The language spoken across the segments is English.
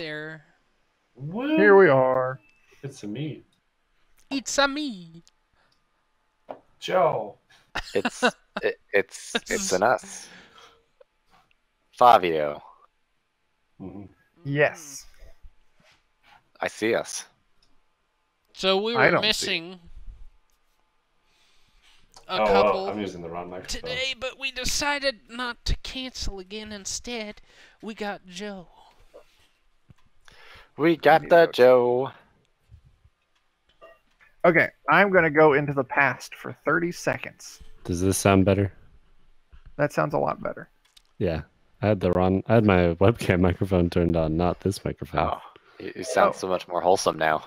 there. What? Here we are. It's a me. It's a me. Joe. It's an us. Fabio, Mhm. Yes. I see us. So we I were don't missing a Oh, couple well, I'm using the wrong microphone. today, but we decided not to cancel again. Instead, we got Joe. We got the Joe. Okay, I'm going to go into the past for 30 seconds. Does this sound better? That sounds a lot better. Yeah. I had my webcam microphone turned on, not this microphone. Oh, you sound so much more wholesome now.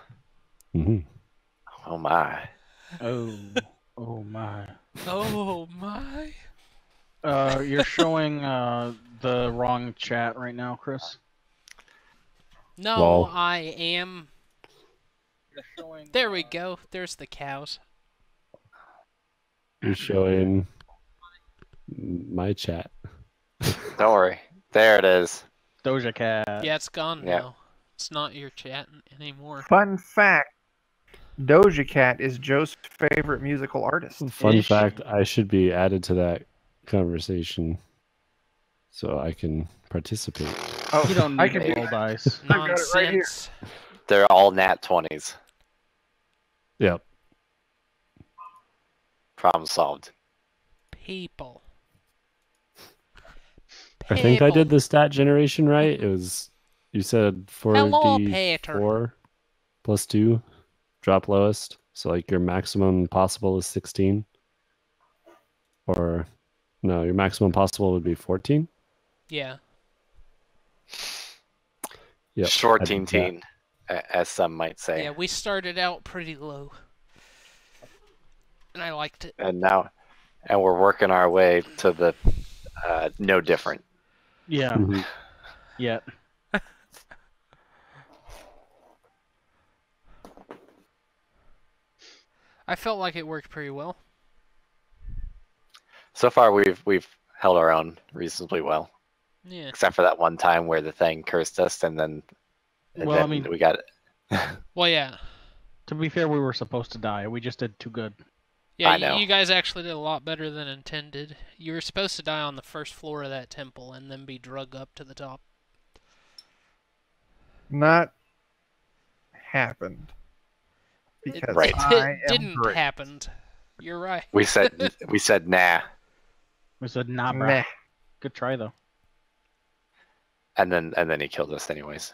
Mm-hmm. Oh my. Oh my. Oh my. You're showing the wrong chat right now, Chris. No, Lol. I am. There we go. There's the cows. You're showing my chat. Don't worry. There it is. Doja Cat. Yeah, it's gone Yeah. now. It's not your chat anymore. Fun fact, Doja Cat is Joe's favorite musical artist. Fun Ish. fact, I should be added to that conversation so I can participate. Oh, You don't I need can to do roll dice. I've got it right here. Nonsense. They're all nat 20s. Yep. Problem solved. People. I think I did People. the stat generation right. It was, you said Hello, 4d4 plus 2, drop lowest. So like your maximum possible is 16. Or no, your maximum possible would be 14. Yeah. Yep. Short I did teen, as some might say. Yeah, we started out pretty low. And I liked it. And we're working our way to the no different. Yeah. Mhm. Yeah. I felt like it worked pretty well. So far, we've held our own reasonably well, Yeah. except for that one time where the thing cursed us, and then Well, I mean, we got it. Well, yeah. to be fair, we were supposed to die. We just did too good. Yeah, I know. you guys actually did a lot better than intended. You were supposed to die on the first floor of that temple and then be drug up to the top. Not happened. Because Right. I It am didn't great. happen. You're right. We said nah, We said, nah, bro. Meh. Good try, though. and then he killed us anyways.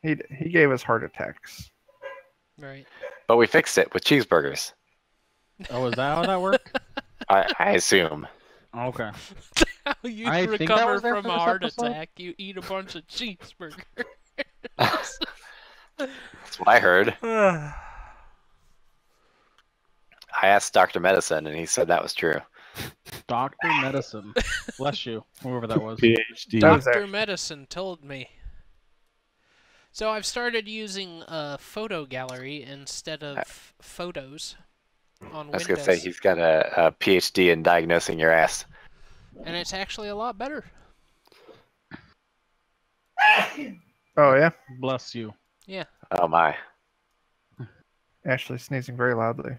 He gave us heart attacks. Right. But we fixed it with cheeseburgers. Oh, is that how that worked? I assume. Okay. How you I think that recover was there from for a this heart episode. attack? You eat a bunch of cheeseburgers. That's what I heard. I asked Dr. Medicine, and he said that was true. Dr. Medicine. Bless you, whoever that was. PhD. That was Dr. actually- Medicine told me. So I've started using a photo gallery instead of photos on I was Windows. gonna say he's got a PhD in diagnosing your ass. And it's actually a lot better. Oh, yeah? Bless you. Yeah. Oh my, Ashley sneezing very loudly.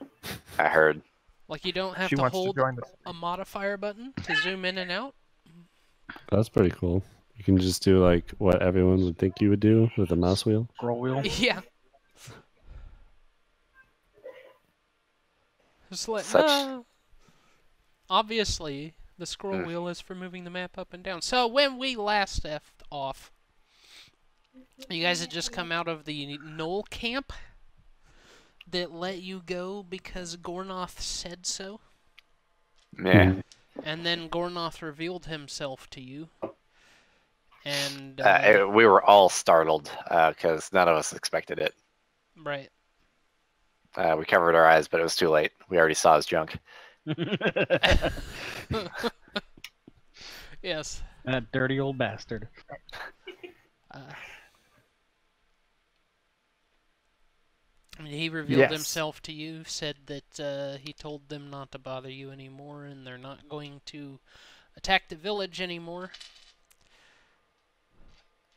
I heard. Like you don't have She to wants to hold join the... a modifier button to zoom in and out. That's pretty cool. You can just do like what everyone would think you would do with a mouse wheel. Scroll wheel. Yeah. Just like, Such- no. Obviously, the scroll wheel is for moving the map up and down. So when we last left off, you guys had just come out of the Knoll camp that let you go because Gornoth said so. Yeah. And then Gornoth revealed himself to you. And, We were all startled because none of us expected it. right. We covered our eyes, but it was too late. We already saw his junk. Yes. That dirty old bastard. He revealed Yes. himself to you, said that he told them not to bother you anymore, and they're not going to attack the village anymore.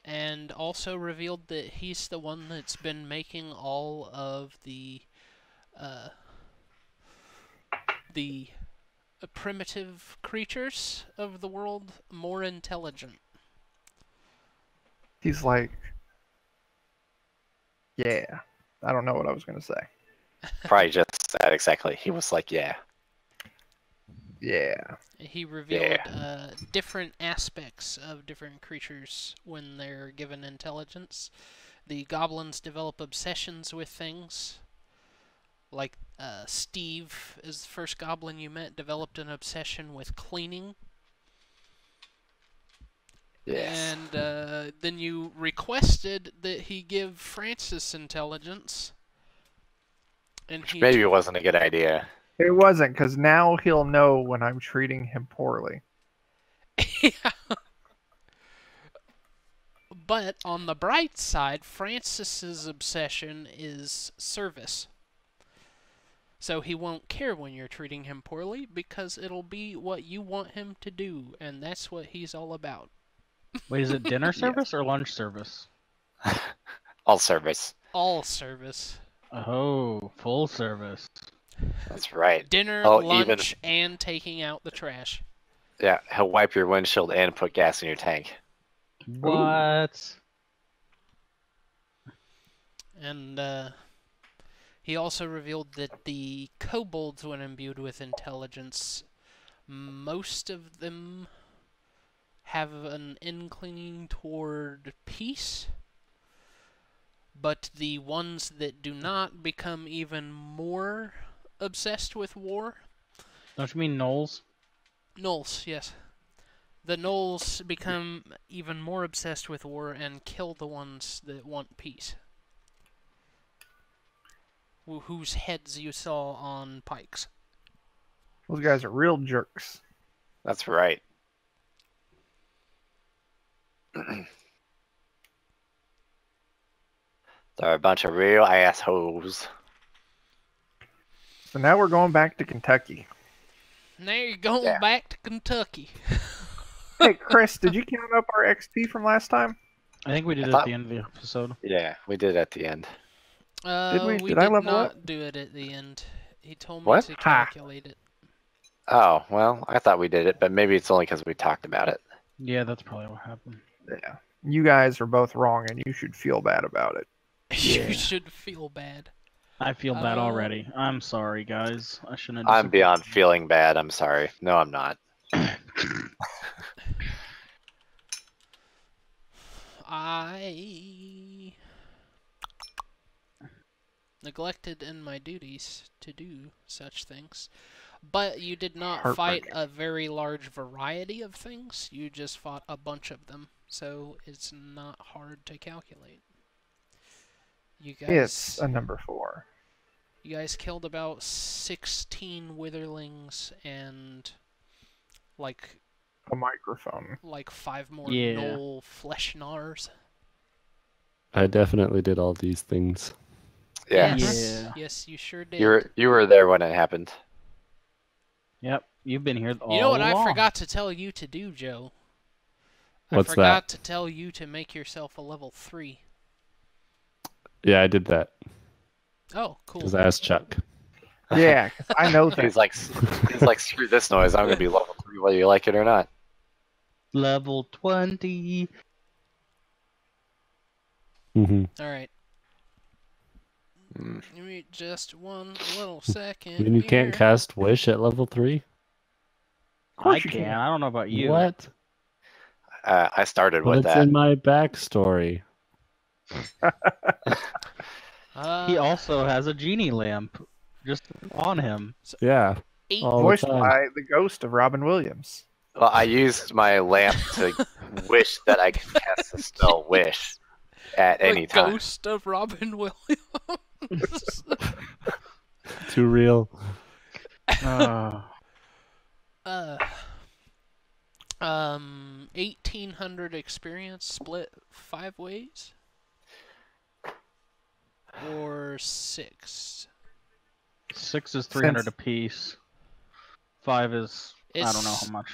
and also revealed that he's the one that's been making all of the primitive creatures of the world more intelligent. He's like, yeah. I don't know what I was gonna say. Probably just that exactly. He was like, yeah. Yeah. He revealed different aspects of different creatures when they're given intelligence. The goblins develop obsessions with things. Like Steve, is the first goblin you met, developed an obsession with cleaning. Yes. And then you requested that he give Francis intelligence. And he Maybe it wasn't a good idea. It wasn't, because now he'll know when I'm treating him poorly. Yeah. But on the bright side, Francis's obsession is service. So he won't care when you're treating him poorly because it'll be what you want him to do, and that's what he's all about. Wait, is it dinner service or lunch service? All service. All service. Oh, full service. That's right. Dinner, Oh, lunch, and taking out the trash. Yeah, he'll wipe your windshield and put gas in your tank. What? And he also revealed that the kobolds, when imbued with intelligence, most of them have an inclining toward peace, but the ones that do not become even more obsessed with war. Don't you mean Knowles? Gnolls, yes. The Gnolls become even more obsessed with war and kill the ones that want peace. Whose heads you saw on pikes. Those guys are real jerks. That's right. They're a bunch of real assholes. So now we're going back to Kentucky. Now you're going Yeah. back to Kentucky. Hey, Chris, did you count up our XP from last time? I think we did I it thought- at the end of the episode. Yeah, we did at the end. we? We Did I did level not up? do it at the end. He told me What? to Ha. calculate it. Oh, well, I thought we did it, but maybe it's only because we talked about it. Yeah, that's probably what happened. Yeah. You guys are both wrong, and you should feel bad about it. Yeah. You should feel bad. I feel bad already. I'm sorry, guys. I shouldn't have. I'm beyond feeling bad. I'm sorry. No, I'm not. I neglected in my duties to do such things. But you did not fight Heartbreaking. a very large variety of things. You just fought a bunch of them. So it's not hard to calculate. You guys, It's a number 4. you guys killed about 16 witherlings and like A microphone. 5 more Yeah. gnoll flesh gnars. I definitely did all these things. Yeah. Yes. Yeah. Yes, you sure did. You were there when it happened. Yep, you've been here all You know what I along. forgot to tell you to do, Joe? What's I forgot that? to tell you to make yourself a level 3. Yeah, I did that Oh, cool. because I asked Chuck. Yeah, 'cause I know that. He's like, screw this noise. I'm gonna be level 3 whether you like it or not. Level 20. Mm-hmm. Alright. Mm. Give me just one little second. Then you can't here. cast Wish at level 3? Of course I you can. can. I don't know about you. What? I started Well, with it's that. in my backstory. He also has a genie lamp just on him. Yeah. Eight, all the Voiced time. by the ghost of Robin Williams. Well, I used my lamp to wish that I could cast the spell Wish at the any time. ghost of Robin Williams. Too real. Uh, 1800 experience split 5 ways? Or 6? 6 is 300 Since- apiece. 5 is I don't know It's- how much.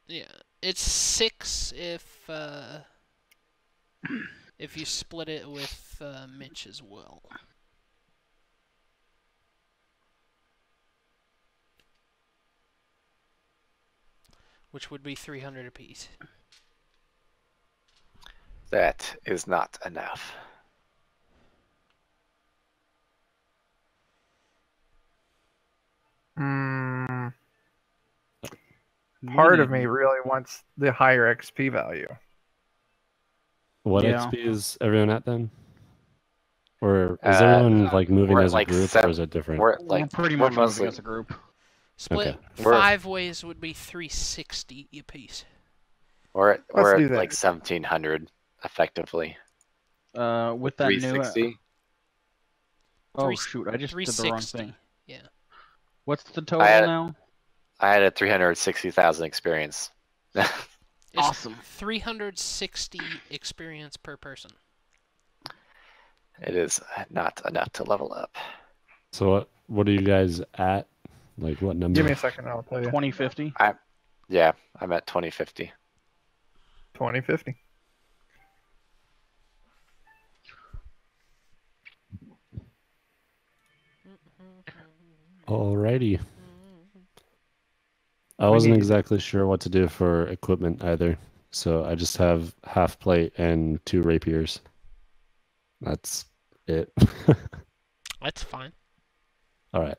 Yeah, it's 6 if if you split it with Mitch as well. Which would be 300 apiece. That is not enough. Part of me really wants the higher XP value. What Yeah. XP is everyone at then? Or is everyone like moving we're as a like group, or is it different? We're We're like pretty we're much mostly moving as a group. Split Okay. We're- 5 ways would be 360 apiece. we're Let's we're do at that. like 1700 effectively. With that new. 360. Oh Three- shoot! I just did the wrong 360. thing. Yeah. What's the total had- now? I had a 360,000 experience. It's Awesome. 360 experience per person. It is not enough to level up. So what are you guys at? Like what number? Give me a second, I'll tell you. 2050. Yeah, I'm at 2050. 2050. Alrighty. I wasn't exactly sure what to do for equipment either, so I just have half plate and 2 rapiers. That's it. That's fine. All right.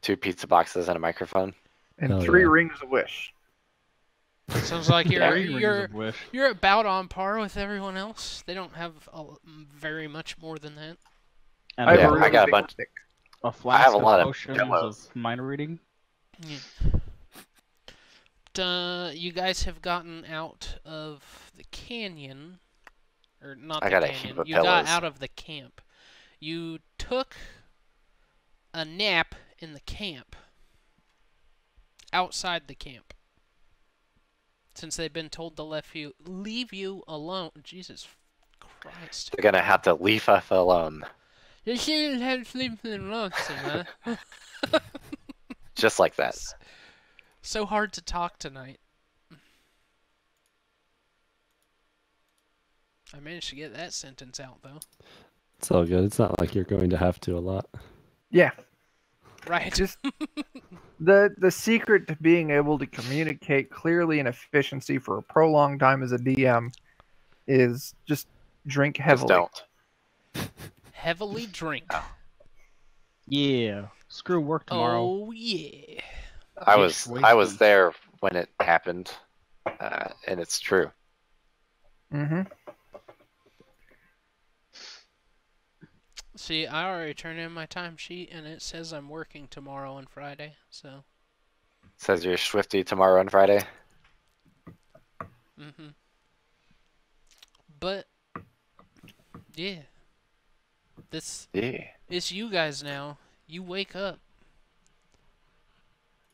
2 pizza boxes and a microphone. And Hell 3 yeah. rings of wish. Sounds like you're Three rings you're of wish. you're about on par with everyone else. They don't have very much more than that. And I have Yeah, a I really got a big bunch. stick. a flask have a of lot of potions pillows. of mind reading. Yeah. You guys have gotten out of the canyon, or not I the got a canyon. heap of You got pillows. out of the camp. You took a nap in the camp, outside the camp, since they've been told to leave you alone. Jesus Christ! They're gonna have to leave us alone, You shouldn't have sleep alone, huh? just like that. So hard to talk tonight. I managed to get that sentence out, though. It's all good. It's not like you're going to have to a lot. Yeah, Right. just the secret to being able to communicate clearly and efficiency for a prolonged time as a DM is just drink Just heavily. don't. Heavily drink. Yeah. Screw work tomorrow. Oh, yeah. I Just was wasted. there when it happened, and it's true. Mm-hmm. See, I already turned in my timesheet, and it says I'm working tomorrow and Friday, so... Says you're Swifty tomorrow and Friday. Mm-hmm. But, yeah. This Yeah. is you guys now. You wake up.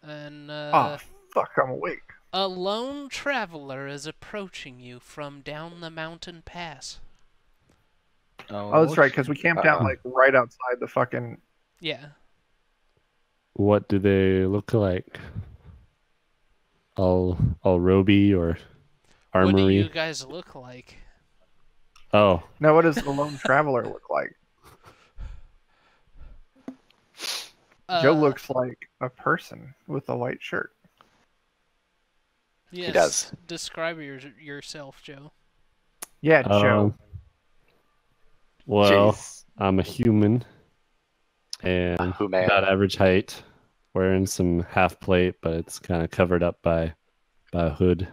And, Oh, fuck, I'm awake. a lone traveler is approaching you from down the mountain pass. Oh, that's right, because we camped out, Uh-oh. like, right outside the fucking... Yeah. What do they look like? All roby or What do you armory? guys look like? Oh, Now, what does the lone traveler look like? Joe looks like a person with a white shirt. Yes, does. Describe yourself, Joe. Yeah, Joe. Well, Jeez. I'm a human and Who man? about average height, wearing some half plate, but it's kind of covered up by a hood.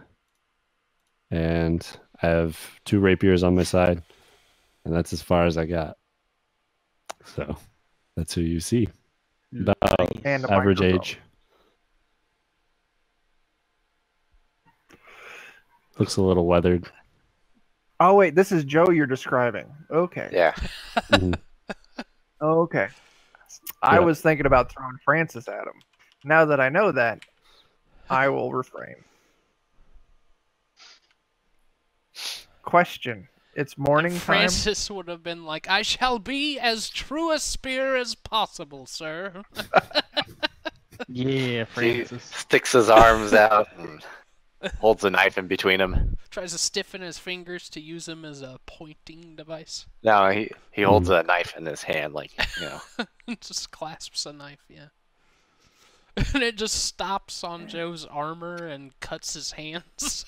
And I have 2 rapiers on my side, and that's as far as I got. So that's who you see. About And a average microphone. age. Looks a little weathered. Oh, wait, this is Joe you're describing. Okay. Yeah. Mhm. Okay. I Yeah. was thinking about throwing Francis at him. Now that I know that, I will refrain. Question. It's morning time. Francis would have been like, I shall be as true a spear as possible, sir. Yeah, He Francis. sticks his arms out and Holds a knife in between them. Tries to stiffen his fingers to use them as a pointing device. No, he holds a knife in his hand, like, you know. Just clasps a knife, yeah. And it just stops on Joe's armor and cuts his hands.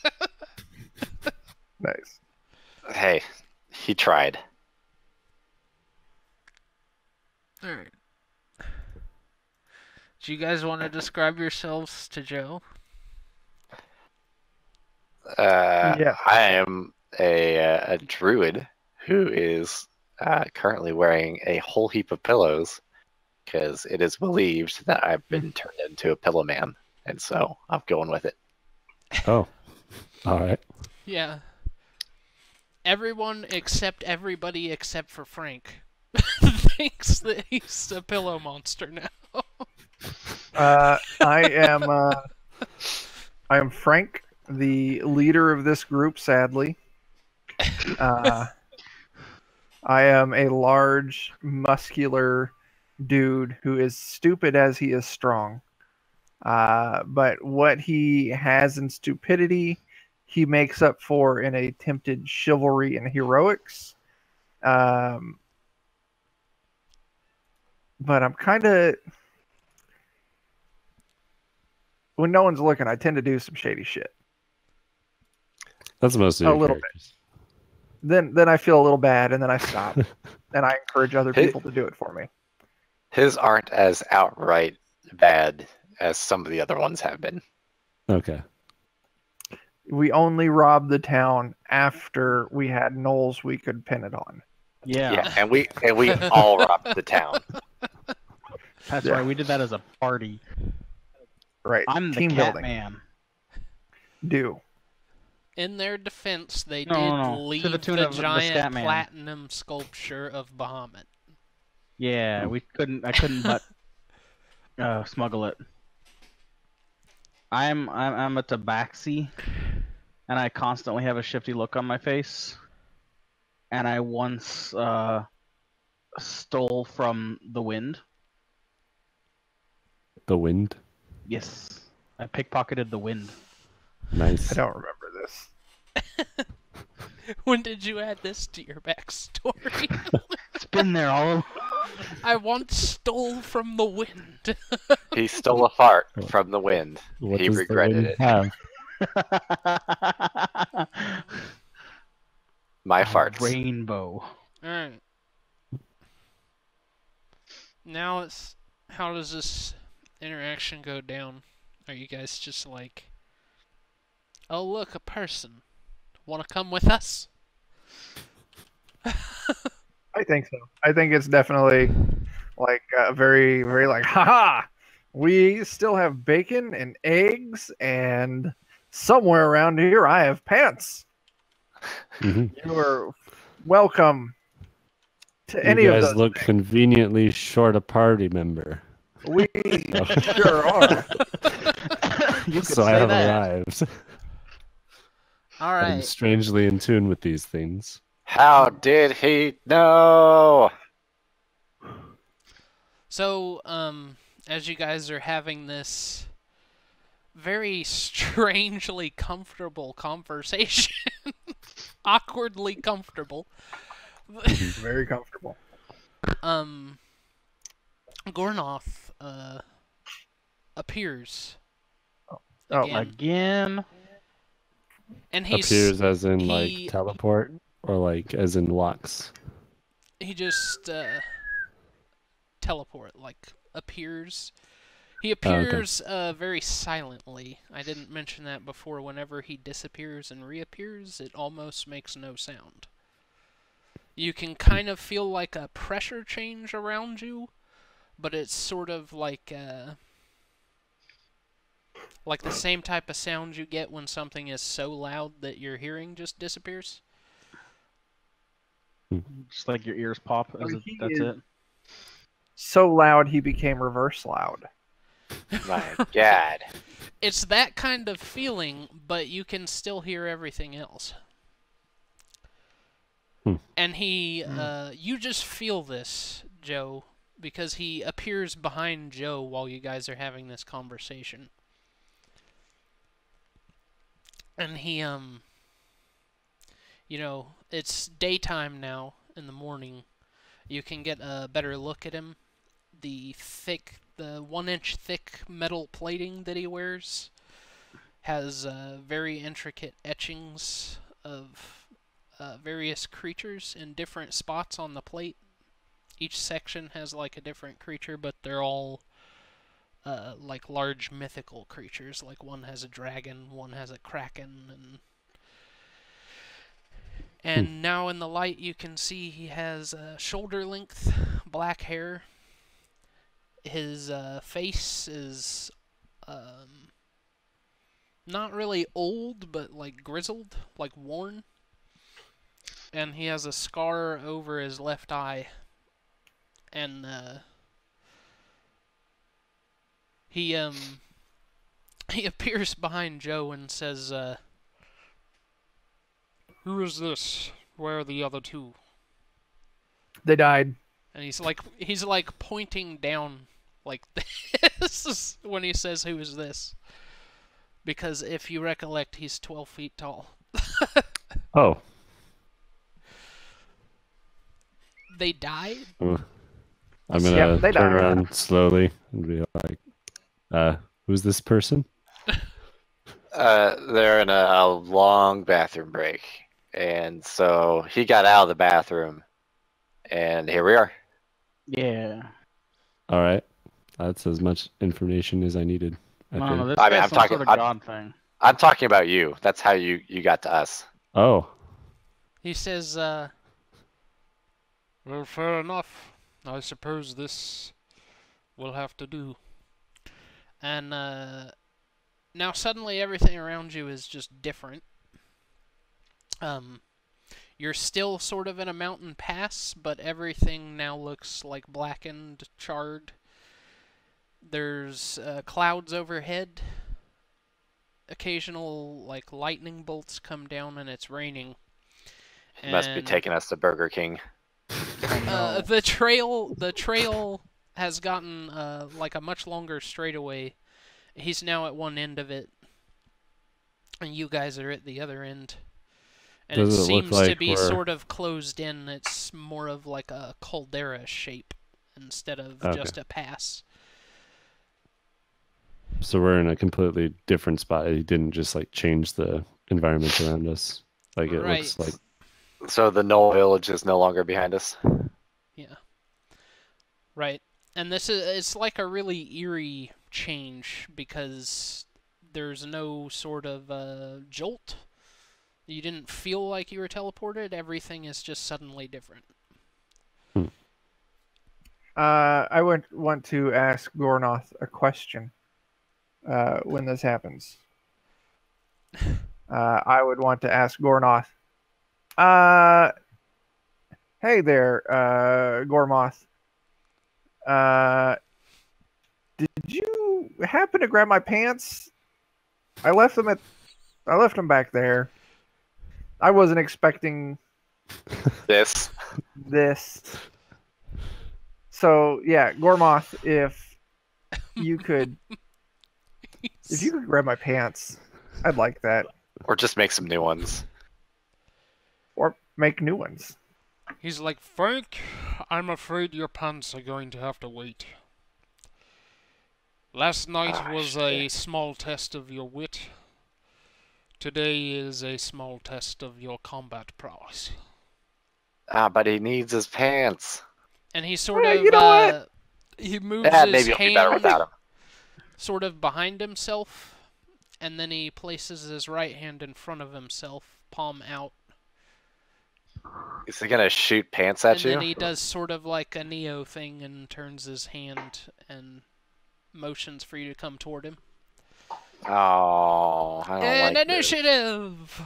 Nice. Hey, he tried. Alright. Do you guys want to describe yourselves to Joe? Yeah. I am a druid who is currently wearing a whole heap of pillows because it is believed that I've been turned into a pillow man, and so I'm going with it. Oh, all right. Yeah. Everyone except everybody except for Frank thinks that he's a pillow monster now. I am Frank, the leader of this group, sadly. I am a large, muscular dude who is stupid as he is strong. But what he has in stupidity, he makes up for in a tempted chivalry and heroics. But I'm kind of... When no one's looking, I tend to do some shady shit. That's most of A your little characters. Then I feel a little bad, and then I stop, and I encourage other people to do it for me. His aren't as outright bad as some of the other ones have been. Okay. We only robbed the town after we had gnolls we could pin it on. Yeah, And we all robbed the town. that's Yeah. right. We did that as a party. Right. I'm the Team cat building. man. Do. In their defense, they No, did no, no. To leave the the, tune of the giant Statman. platinum sculpture of Bahamut. Yeah, I couldn't but smuggle it. I'm a tabaxi, and I constantly have a shifty look on my face. And I once stole from the wind. The wind. Yes, I pickpocketed the wind. Nice. I don't remember this. When did you add this to your backstory? It's been there all. I once stole from the wind. He stole a fart from the wind. What He does regretted the wind it. have? My farts. Rainbow. Alright. Now how does this interaction go down? Are you guys just like, oh look, a person. Wanna come with us? I think so. I think it's definitely like very, very like, haha! We still have bacon and eggs, and somewhere around here I have pants. Mhm. You are welcome to any You of guys those. look conveniently short a party member. We sure are. You could So I say have that. arrived. I'm Alright. strangely in tune with these things. How did he know? So, as you guys are having this very strangely comfortable conversation, awkwardly comfortable, Very comfortable. Gornoth, appears. Oh, Again. Again. And he's Appears as in like he- teleport, or like as in Lux. he just teleport, like appears. He appears very silently. I didn't mention that before. Whenever he disappears and reappears, it almost makes no sound. You can kind of feel like a pressure change around you, but it's sort of like the same type of sound you get when something is so loud that your hearing just disappears. Just like your ears pop. That's it. So loud he became reverse loud. My God. It's that kind of feeling, but you can still hear everything else. And he, you just feel this, Joe, because he appears behind Joe while you guys are having this conversation. And he you know, it's daytime now in the morning. You can get a better look at him. The 1-inch thick metal plating that he wears has very intricate etchings of various creatures in different spots on the plate. Each section has like a different creature, but they're all like large mythical creatures. Like one has a dragon, one has a kraken, and now in the light you can see he has shoulder length black hair. His face is not really old, but like grizzled, like worn. And he has a scar over his left eye. And he appears behind Joe and says, "Who is this? Where are the other two?" They died. And he's like pointing down like this when he says, "Who is this?" Because if you recollect, he's 12 feet tall. Oh. They died? I'm gonna they turn died. around slowly and be like, who's this person? They're in a long bathroom break, and so he got out of the bathroom, and here we are. Yeah. All right. That's as much information as I needed. No, think. this I mean, guy's I'm some talking- sort of I'm- god thing. I'm talking about you. That's how you got to us. Oh. He says, well, fair enough. I suppose this will have to do. And now suddenly everything around you is just different. You're still sort of in a mountain pass, but everything now looks like blackened, charred. There's clouds overhead. Occasional like lightning bolts come down and it's raining. He must be And, taking us to Burger King. the trail has gotten like a much longer straightaway. He's now at one end of it, and you guys are at the other end. And Does it it look seems like to be we're- sort of closed in. It's more of like a caldera shape instead of Okay. just a pass. So we're in a completely different spot. He didn't just like change the environment around us. Like it Right. looks like So the Knoll Village is no longer behind us. Yeah. Right. And it's like a really eerie change because there's no sort of jolt. You didn't feel like you were teleported. Everything is just suddenly different. I would want to ask Gornoth a question when this happens. I would want to ask Gornoth. Hey there, Gormoth. Did you happen to grab my pants? I left them back there. I wasn't expecting This. this. So yeah, Gormoth, if you could grab my pants, I'd like that. Or just make some new ones. Or make new ones. He's like, Frank, I'm afraid your pants are going to have to wait. Last night was a small test of your wit. Today is a small test of your combat prowess. But he needs his pants. And he sort Hey, of, you know what? he moves Yeah, his maybe he'll be better hand without him. sort of behind himself, and then he places his right hand in front of himself, palm out. Is he gonna shoot pants at And you? then he does sort of like a Neo thing and turns his hand and motions for you to come toward him. Oh, I don't And like this. initiative!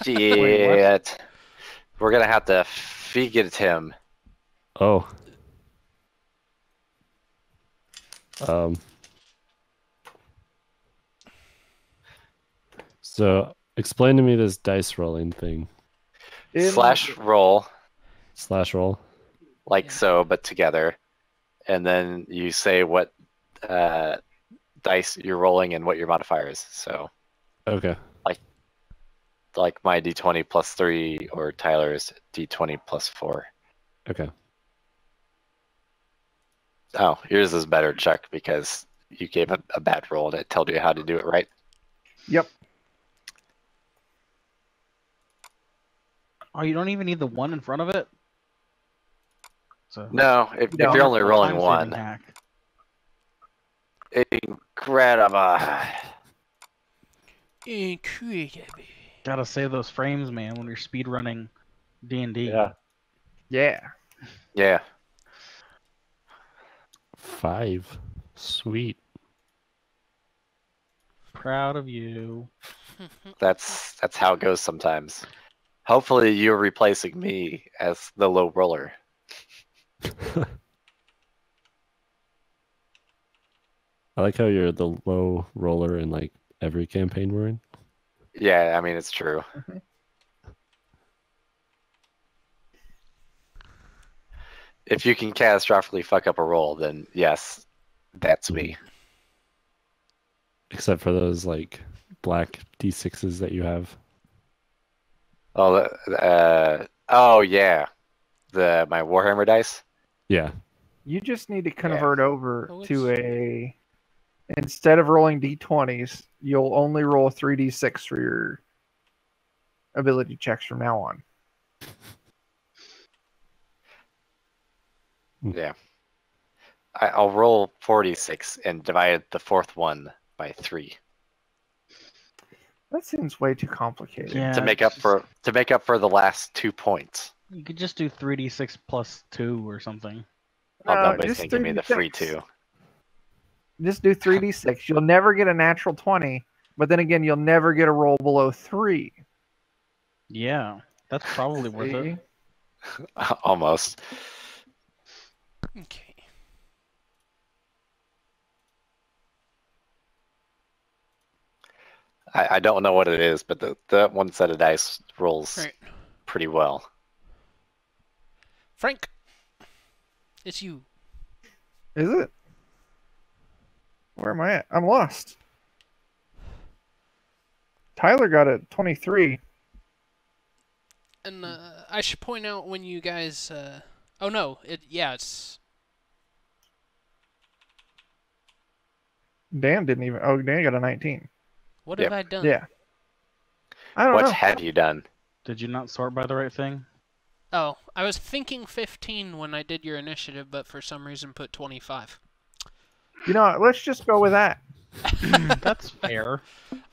Shit. We're gonna have to figure him. oh. So explain to me this dice rolling thing. Slash roll, Slash roll. like Yeah. so, but together. And then you say what dice you're rolling and what your modifier is. So Okay. like my d20 plus 3 or Tyler's d20 plus 4. Okay. Oh, yours is better, Chuck, because you gave a bad roll and it told you how to do it right. Yep. Oh, you don't even need the 1 in front of it? So No, if No. you're only rolling time-saving 1. hack. Incredible. Incredible. Gotta save those frames, man, when you're speed running D&D. Yeah. Yeah. Yeah. 5. Sweet. Proud of you. That's how it goes sometimes. Hopefully you're replacing me as the low roller. I like how you're the low roller in like every campaign we're in. Yeah, I mean it's true. If you can catastrophically fuck up a roll, then yes, that's me. Except for those like black D6s that you have. Oh, yeah, my Warhammer dice. Yeah. You just need to convert over Oh, to it's- instead of rolling d20s, you'll only roll 3d6 for your ability checks from now on. Yeah, I'll roll 46 and divide the fourth one by 3 That seems way too complicated. Yeah. to make up for the last 2 points. You could just do 3d6 plus 2 or something. Oh, No, nobody's just gonna give me the 3d6. free 2. Just do 3d6. You'll never get a natural 20, but then again, you'll never get a roll below 3. Yeah, that's probably worth it. See? Almost. Okay. I don't know what it is, but the one set of dice rolls Right. pretty well. Frank, it's you. Is it? Where am I at? I'm lost. Tyler got a 23. And I should point out when you guys. Oh no! It's. Dan didn't even. Oh, Dan got a 19. What Yep. have I done? Yeah. I don't What know. have you done? Did you not sort by the right thing? Oh, I was thinking 15 when I did your initiative, but for some reason put 25. You know what? Let's just go with that. That's fair.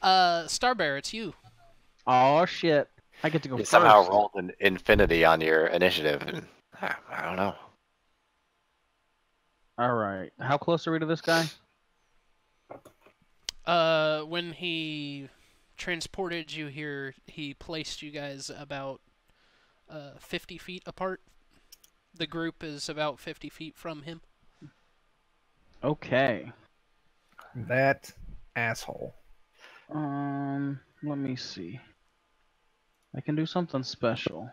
Starbear, it's you. Oh shit! I get to go You first. somehow rolled an infinity on your initiative, and I don't know. All right. How close are we to this guy? When he transported you here, he placed you guys about 50 feet apart. The group is about 50 feet from him. Okay. That asshole. Let me see. I can do something special.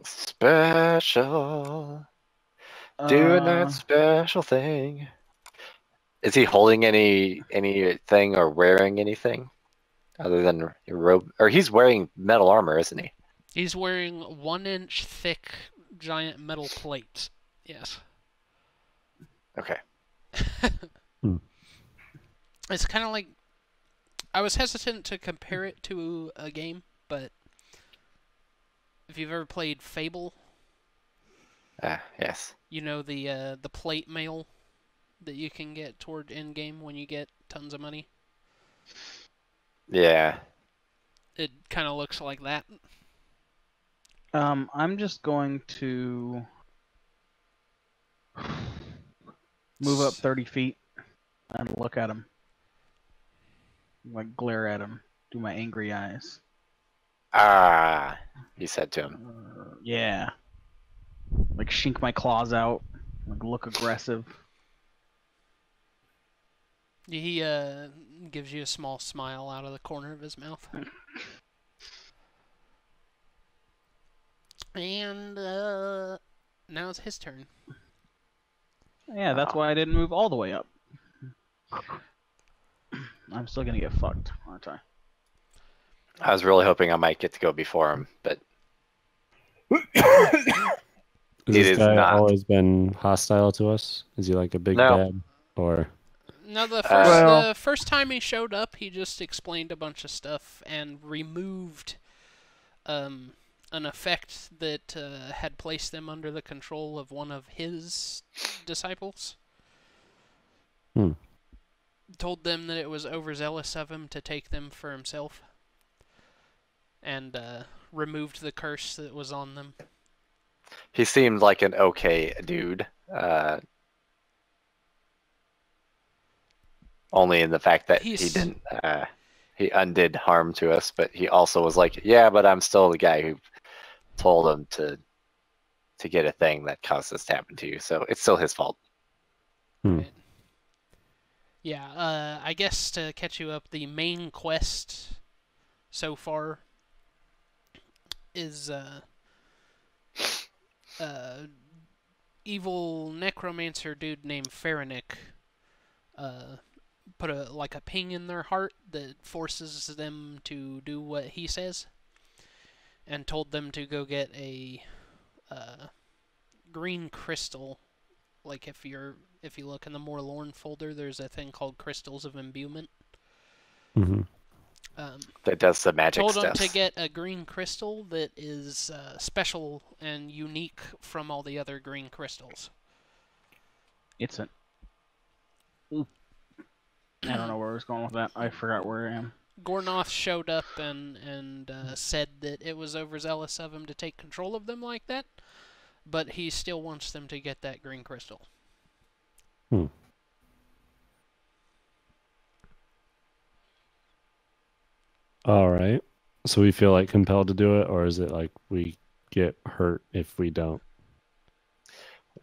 Special. Doing that special thing. Is he holding anything or wearing anything other than your robe? Or he's wearing metal armor, isn't he? He's wearing 1-inch thick giant metal plates. Yes. Okay. It's kind of like... I was hesitant to compare it to a game, but if you've ever played Fable, Yes. you know the plate mail that you can get toward end game when you get tons of money. Yeah. It kind of looks like that. I'm just going to move up 30 feet and look at him. Like glare at him. Do my angry eyes. He said to him. Yeah. Like shink my claws out. Like look aggressive. He gives you a small smile out of the corner of his mouth. And now it's his turn. Yeah, that's why I didn't move all the way up. I'm still gonna get fucked, aren't I? I was really hoping I might get to go before him, but Has It this is guy not. always been hostile to us? Is he like a big No. bad? Or No, Well- the first time he showed up, he just explained a bunch of stuff and removed an effect that had placed them under the control of one of his disciples. Hmm. Told them that it was overzealous of him to take them for himself, and removed the curse that was on them. he seemed like an okay dude. Only in the fact that he He's- didn't. He undid harm to us, but he also was like, "Yeah, but I'm still the guy who told him to get a thing that caused this to happen to you. So it's still his fault." Right. Yeah, I guess to catch you up, the main quest so far is evil necromancer dude named Faranick put a ping in their heart that forces them to do what he says, and told them to go get a green crystal. Like if you look in the Morlourn folder, there's a thing called crystals of imbuement. hmm That does the magic Told stuff. them to get a green crystal that is special and unique from all the other green crystals. It's an. Ooh. I don't know where I was going with that. I forgot where I am. Gornoth showed up and said that it was overzealous of him to take control of them like that, but he still wants them to get that green crystal. All right. So we feel like compelled to do it, or is it like we get hurt if we don't?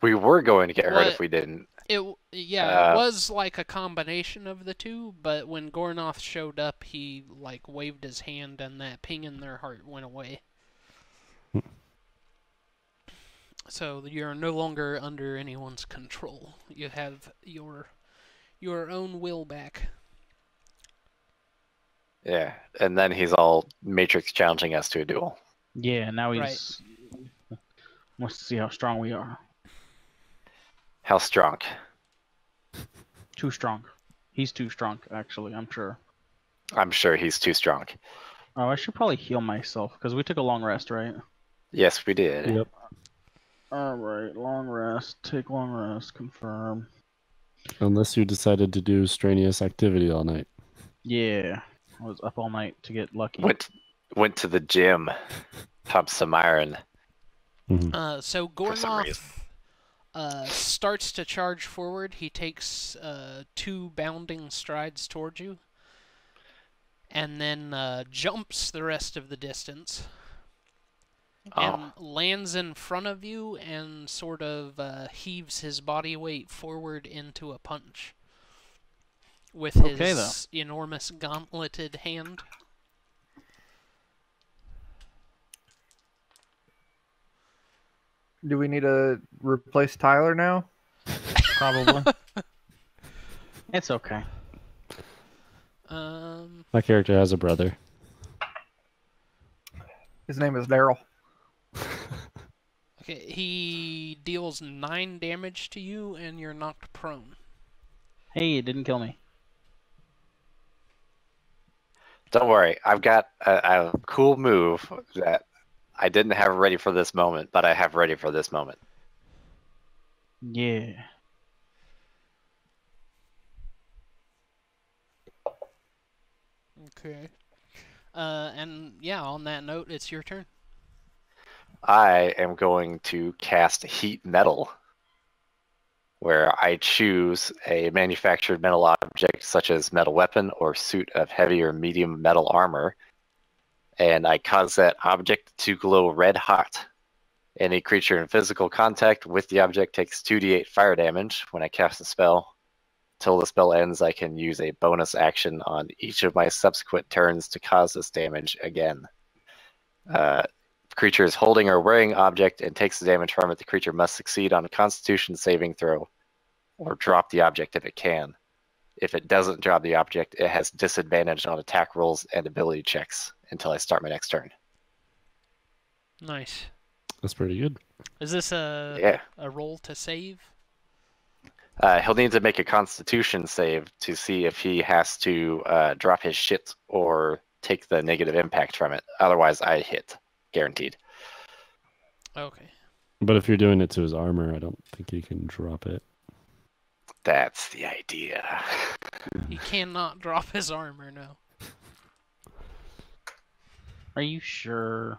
We were going to get hurt What- if we didn't. It was like a combination of the two, but when Gornoth showed up, he like waved his hand and that ping in their heart went away. So you're no longer under anyone's control. You have your own will back. Yeah, and then he's all Matrix challenging us to a duel. Yeah, now he's wants to see how strong we are. How strong? Too strong. He's too strong, actually. I'm sure. I'm sure he's too strong. Oh, I should probably heal myself because we took a long rest, right? Yes, we did. Yep. All right, long rest. Take long rest. Confirm. Unless you decided to do strenuous activity all night. Yeah, I was up all night to get lucky. Went to the gym, pumped some iron. So For some reason. Gornoth starts to charge forward. He takes 2 bounding strides towards you, and then jumps the rest of the distance, and lands in front of you and sort of heaves his body weight forward into a punch with Okay, his enormous gauntleted hand. Do we need to replace Tyler now? Probably. It's okay. My character has a brother. His name is Daryl. Okay, he deals 9 damage to you, and you're knocked prone. Hey, it didn't kill me. Don't worry, I've got a cool move that I didn't have ready for this moment, but I have ready for this moment. Yeah. Okay. And yeah, on that note, it's your turn. I am going to cast Heat Metal, where I choose a manufactured metal object such as metal weapon or suit of heavy or medium metal armor, and I cause that object to glow red hot. Any creature in physical contact with the object takes 2d8 fire damage when I cast the spell. Till the spell ends, I can use a bonus action on each of my subsequent turns to cause this damage again. Creature is holding or wearing object and takes the damage from it. The creature must succeed on a Constitution saving throw or drop the object if it can. If it doesn't drop the object, it has disadvantage on attack rolls and ability checks until I start my next turn. Nice. That's pretty good. Is this Yeah. a roll to save? He'll need to make a Constitution save to see if he has to drop his shit or take the negative impact from it. Otherwise, I hit, guaranteed. Okay. But if you're doing it to his armor, I don't think he can drop it. That's the idea. He cannot drop his armor, no. Are you sure?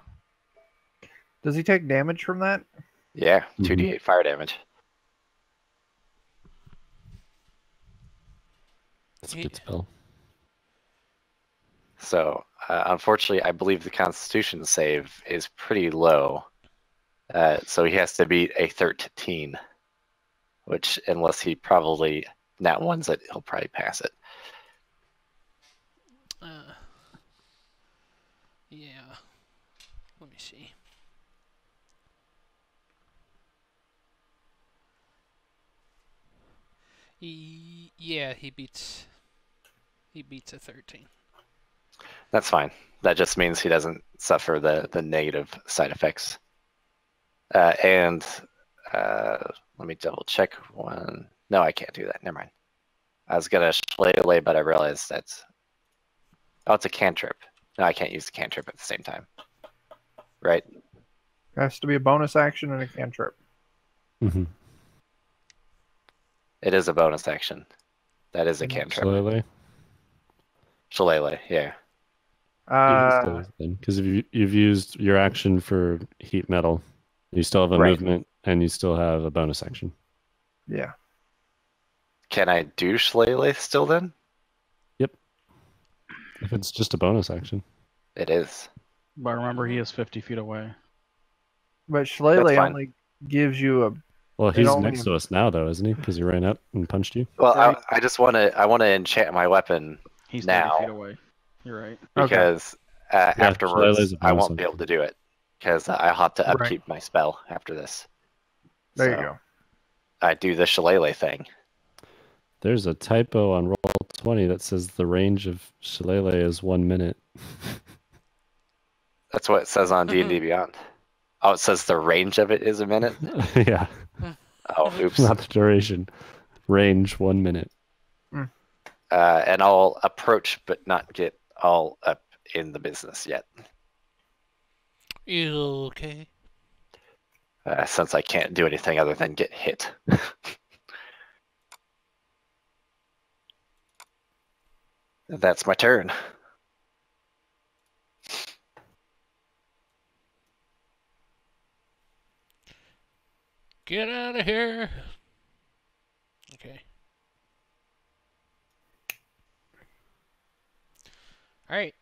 Does he take damage from that? Yeah, 2d8 fire damage. That's a good spell. So, unfortunately, I believe the Constitution save is pretty low. So he has to beat a 13, which, unless he probably nat ones it, he'll probably pass it. Yeah. Let me see. Yeah, he beats a 13. That's fine. That just means he doesn't suffer the negative side effects. And let me double check one. No, I can't do that. Never mind. I was gonna shillelagh, but I realized that's it's a cantrip. No, I can't use the cantrip at the same time. Right? It has to be a bonus action and a cantrip. Mm-hmm. It is a bonus action. That is a cantrip. Shillelagh? Shillelagh, yeah. Because if you've used your action for heat metal, you still have a Right. movement and you still have a bonus action. Yeah. Can I do shillelagh still then? If it's just a bonus action. It is. But remember, he is 50 feet away. But Shillelagh That's fine. only gives you a... Well, he's only- next to us now, though, isn't he? Because he ran up and punched you. Well, Right. I just want to enchant my weapon He's Now. 30 feet away. You're right. Okay. because Shillelagh's afterwards a I bonus won't be able to do it because I'll have to Right. upkeep my spell after this. There So you go. I do the shillelagh thing. There's a typo on Roll20 that says the range of Shillelagh is 1 minute. That's what it says on D&D Beyond. Oh, it says the range of it is a minute? Yeah, Oh, oops. not the duration. Range 1 minute. And I'll approach but not get all up in the business yet, You okay? since I can't do anything other than get hit. That's my turn. Get out of here. Okay. Alright.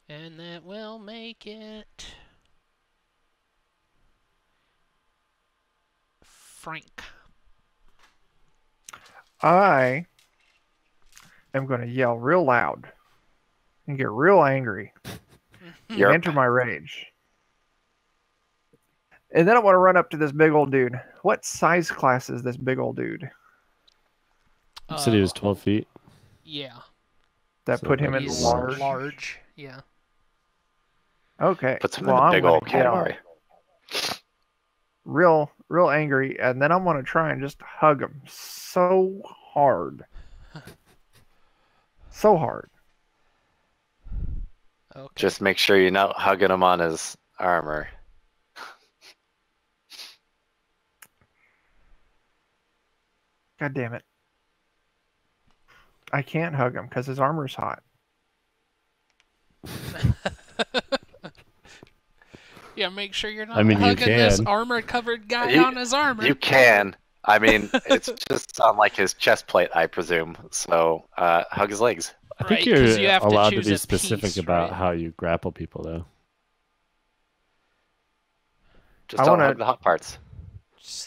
And that will make it Frank. I am going to yell real loud and get real angry and You're enter my rage. And then I want to run up to this big old dude. What size class is this big old dude? You said he was 12 feet. Yeah. That So put him in He's large? large. Yeah. Okay. puts him well, in the I'm big gonna old yell category. real angry, and then I'm going to try and just hug him so hard. So hard. Okay. Just make sure you're not hugging him on his armor. God damn it. I can't hug him because his armor's hot. Yeah, make sure you're not I mean, you hugging this can. armor-covered guy You- on his armor. You can. I mean, it's just on like his chest plate, I presume. So hug his legs. I Right, think you're 'cause you have to allowed to choose be a specific piece, about right? how you grapple people, though. Just I don't wanna- hug the hot parts.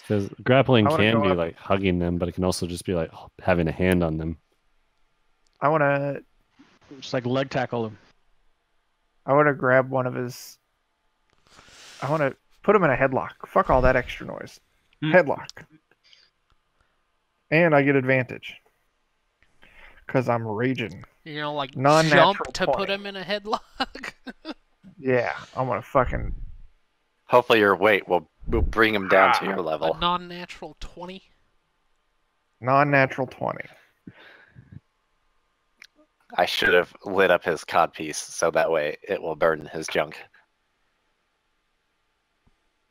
Because grappling I wanna can go be up- like hugging them, but it can also just be like having a hand on them. I want to Just like leg tackle him. grab one of his. I want to put him in a headlock. Fuck all that extra noise. Headlock. And I get advantage. Because I'm raging. You know, like Non-natural jump to put 20. him in a headlock. Yeah, I'm gonna fucking. Hopefully your weight will bring him down to your A level. non-natural 20. Non-natural 20. I should have lit up his codpiece so that way it will burn his junk.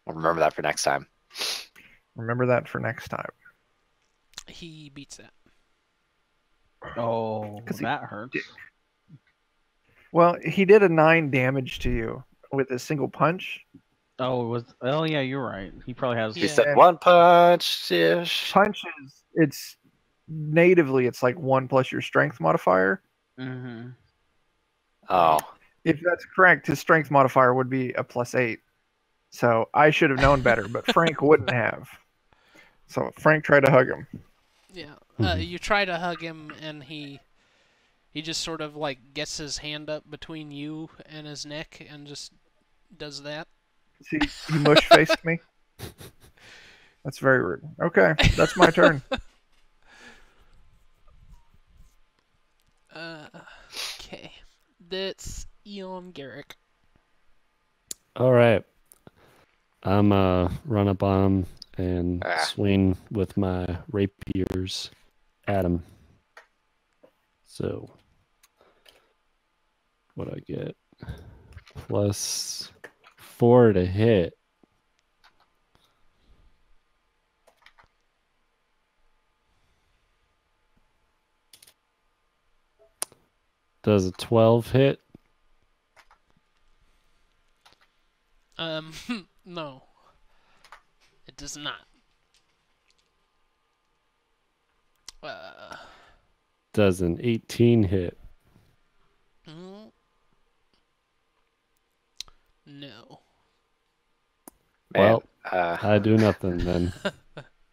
I'll remember that for next time. Remember that for next time. He beats that. Oh, 'Cause he that hurts. did. Well, he did a 9 damage to you with a single punch. Oh, it was. Oh, yeah, you're right. He probably has. He Yeah. said one punch-ish. Punches, it's natively it's like 1 plus your strength modifier. Mm-hmm. Oh. If that's correct, his strength modifier would be a +8. So I should have known better, but Frank wouldn't have. So Frank tried to hug him. Yeah. Mhm. You try to hug him, and he just sort of like gets his hand up between you and his neck and just does that. See, he mush faced me. That's very rude. Okay, that's my turn. Okay. That's Eon Garrick. All right. I'm run up on him and swing with my rapiers at him. So, what do I get? +4 to hit. Does a 12 hit? No. It does not. Does an 18 hit? No. Man, Well, I do nothing then.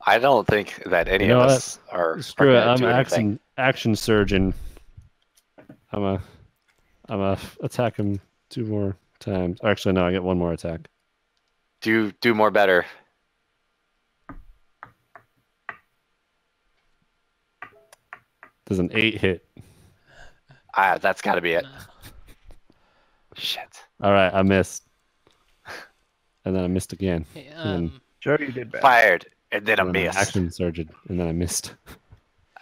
I don't think that any You know of what? us are Screw it. gonna I'm do anything. action surgeon. I'm a attack him 2 more times. Actually, no, I get 1 more attack. Do more better. Does an 8 hit? That's got to be it. No. Shit. All right, I missed, and then I missed again. Hey, Joe, you did bad. Fired, and then I And then I missed. action surgeon, and then I missed.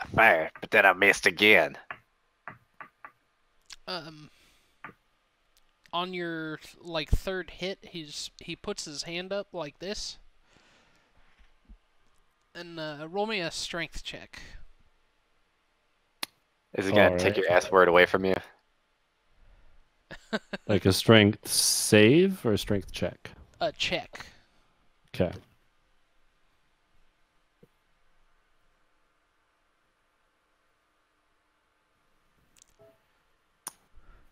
I fired, but then I missed again. On your like 3rd hit, he puts his hand up like this, and roll me a strength check. Is he gonna All take right. your ass word away from you? Like a strength save or a strength check? A check. Okay.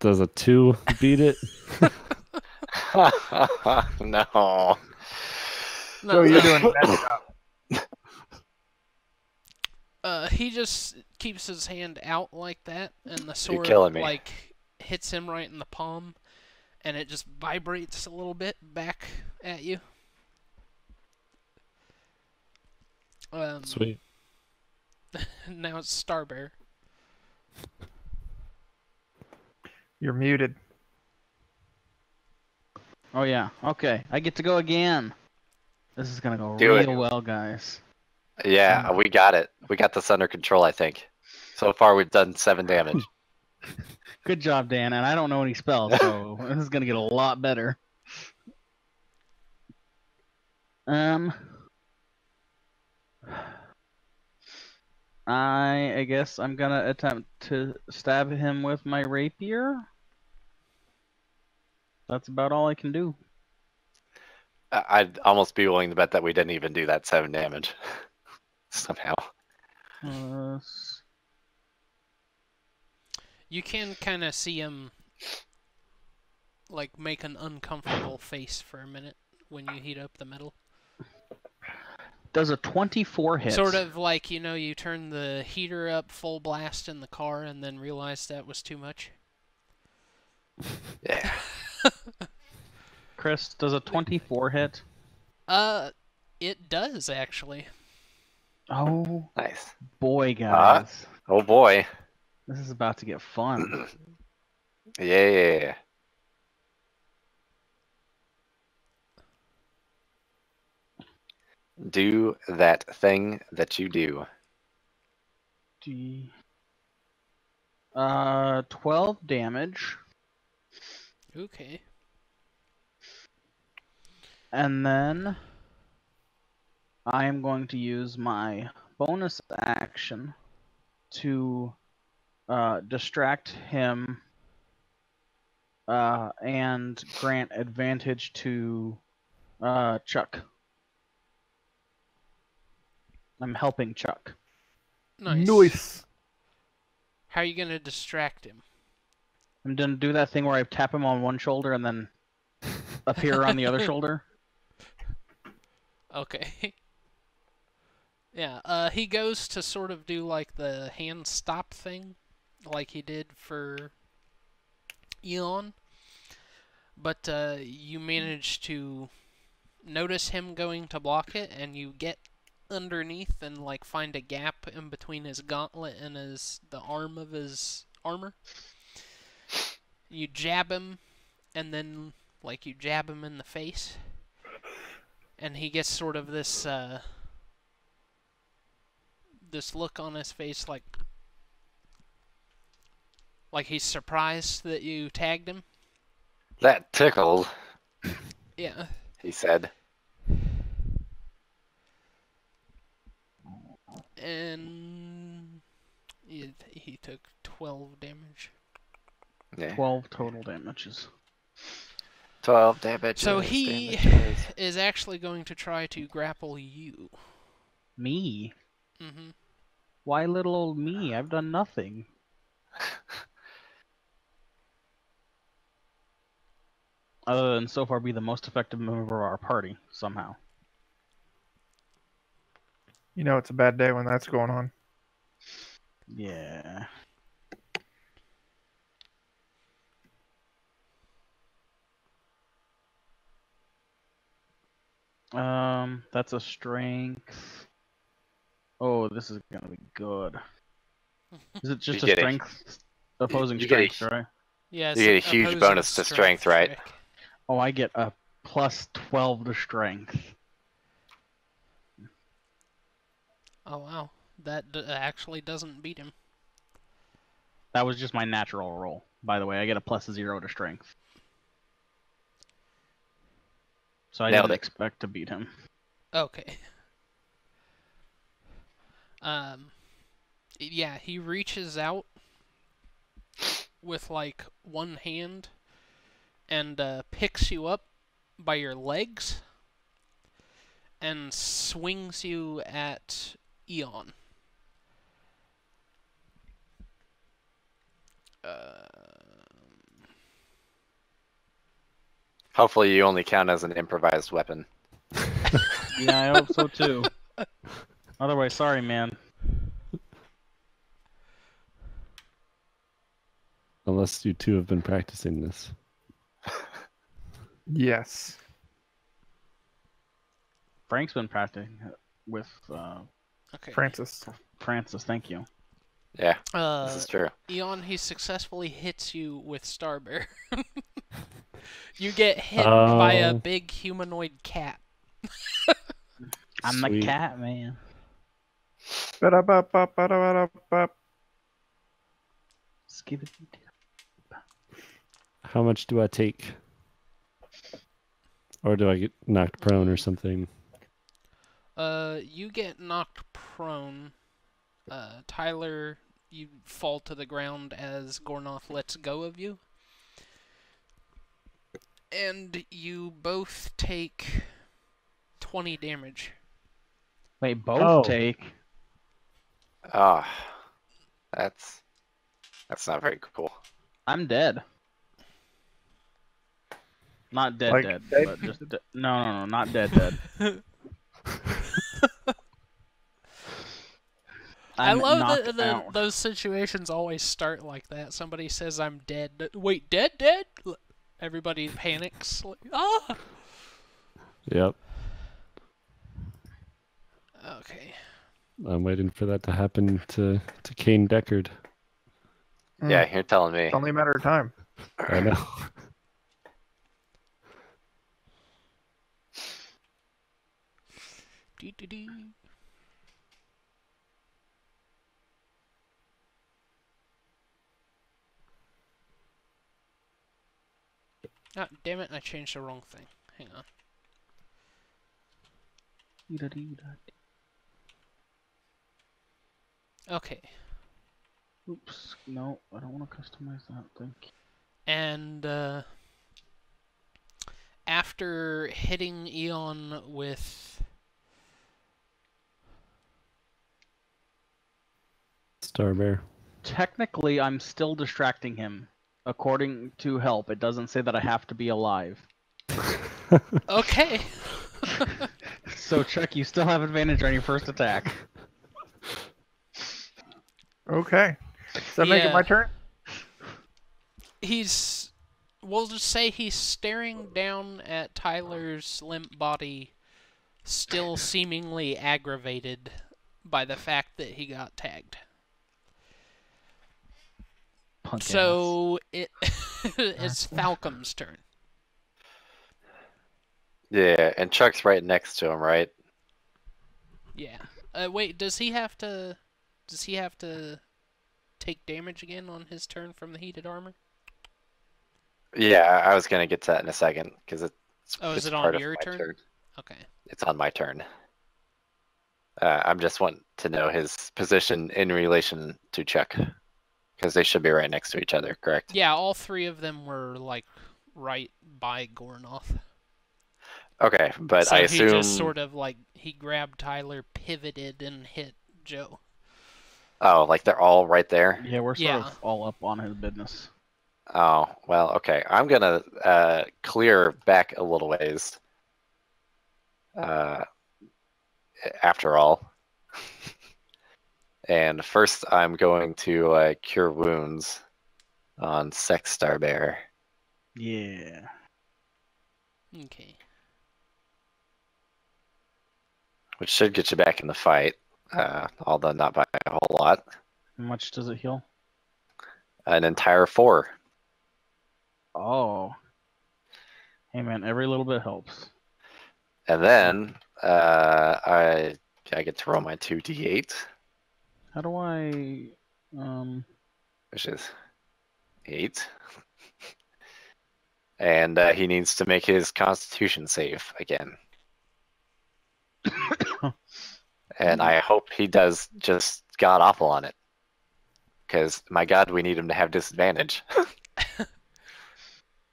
Does a 2 beat it? No. Joe, you're doing a bad job. He just keeps his hand out like that, and the sword killing me. like hits him right in the palm, and it just vibrates a little bit back at you. Sweet. Now it's Starbear. You're muted. Oh yeah. Okay, I get to go again. This is gonna go Do it. real well, guys. Yeah, we got it. We got this under control, I think. So far, we've done 7 damage. Good job, Dan. And I don't know any spells, so this is gonna get a lot better. I guess I'm gonna attempt to stab him with my rapier. That's about all I can do. I'd almost be willing to bet that we didn't even do that 7 damage. Somehow. You can kind of see him like make an uncomfortable face for a minute when you heat up the metal. Does a 24 hit? Sort of like, you know, you turn the heater up full blast in the car and then realize that was too much. Yeah. Chris, does a 24 hit? It does actually. Oh Nice. boy, guys. Oh boy. This is about to get fun. Yeah. Do that thing that you do. 12 damage, Okay. and then I am going to use my bonus action to distract him and grant advantage to Chuck. I'm helping Chuck. Nice. Nice. How are you gonna distract him? I'm gonna do that thing where I tap him on one shoulder and then appear on the other shoulder. Okay. Yeah, he goes to sort of do like the hand stop thing, like he did for Eon. But you manage to notice him going to block it, and you get underneath and like find a gap in between his gauntlet and the arm of his armor. You jab him, and then like you jab him in the face, and he gets sort of this look on his face like he's surprised that you tagged him. That tickled, Yeah. he said. And he took 12 damage. Yeah. 12 total damages. 12 damage. So he is actually going to try to grapple you. Me? Mm-hmm. Why little old me? I've done nothing. Other than so far be the most effective member of our party, somehow. You know it's a bad day when that's going on. Yeah. That's a strength. Oh, this is gonna be good. Is it just You a get a- strength opposing you get a- strength, right? Yeah, You get a huge bonus to strength, right? check. Oh, I get a plus 12 to strength. Oh wow, that actually doesn't beat him. That was just my natural roll. By the way, I get a plus 0 to strength. So I Nailed didn't it. expect to beat him. Okay. Yeah, he reaches out with like one hand and picks you up by your legs and swings you at Eon. Hopefully you only count as an improvised weapon. Yeah, I hope so too. Otherwise, sorry, man. Unless you two have been practicing this. Yes. Frank's been practicing with Okay. Francis. Francis. Thank you. Yeah, this is true. Eon, he successfully hits you with Starbear. You get hit by a big humanoid cat. I'm the Sweet. cat man. Ba-da-ba-ba-ba-da-ba-da-ba. How much do I take? Or do I get knocked prone or something? You get knocked prone. Tyler, you fall to the ground as Gornoff lets go of you. And you both take 20 damage. Wait, both Oh. take. Ah, that's not very cool. I'm dead. Not dead, Like dead, dead? but just no, not dead, dead. I I'm love knocked that out. those situations always start like that. Somebody says, I'm dead. Wait, dead? Dead? Everybody panics. Like, ah! Yep. Okay. I'm waiting for that to happen to Kane Deckard. Yeah, you're telling me. It's only a matter of time. I know. Doo-doo-doo. Ah, damn it, I changed the wrong thing. Hang on. Okay. Oops. No, I don't want to customize that. Thank you. And, after hitting Eon with... Star Bear. Technically, I'm still distracting him. According to help, it doesn't say that I have to be alive. Okay. So, Chuck, you still have advantage on your first attack. Okay. Does that make it my turn? He's... We'll just say he's staring down at Tyler's limp body, still seemingly aggravated by the fact that he got tagged. Punk So it's Falcom's turn. Yeah, and Chuck's right next to him, right? Yeah. Wait, does he have to take damage again on his turn from the heated armor? Yeah, I was gonna get to that in a second because it's Oh, is it's it on part of your my turn? Okay. It's on my turn. I'm just wanting to know his position in relation to Chuck because they should be right next to each other, correct? Yeah, all three of them were like right by Gornoth. Okay, but So I he assume just sort of like he grabbed Tyler, pivoted, and hit Joe. oh, like they're all right there. Yeah, we're sort Yeah. of all up on his business. Oh, well, okay. I'm gonna clear back a little ways. After all. And first I'm going to cure wounds on Sex Star Bear. Yeah. Okay. Which should get you back in the fight, although not by a whole lot. How much does it heal? An entire 4. Oh. Hey man, every little bit helps. And then I get to roll my 2d8, How do I which is 8. And he needs to make his Constitution save again. And I hope he does just god awful on it. Because, my god, we need him to have disadvantage.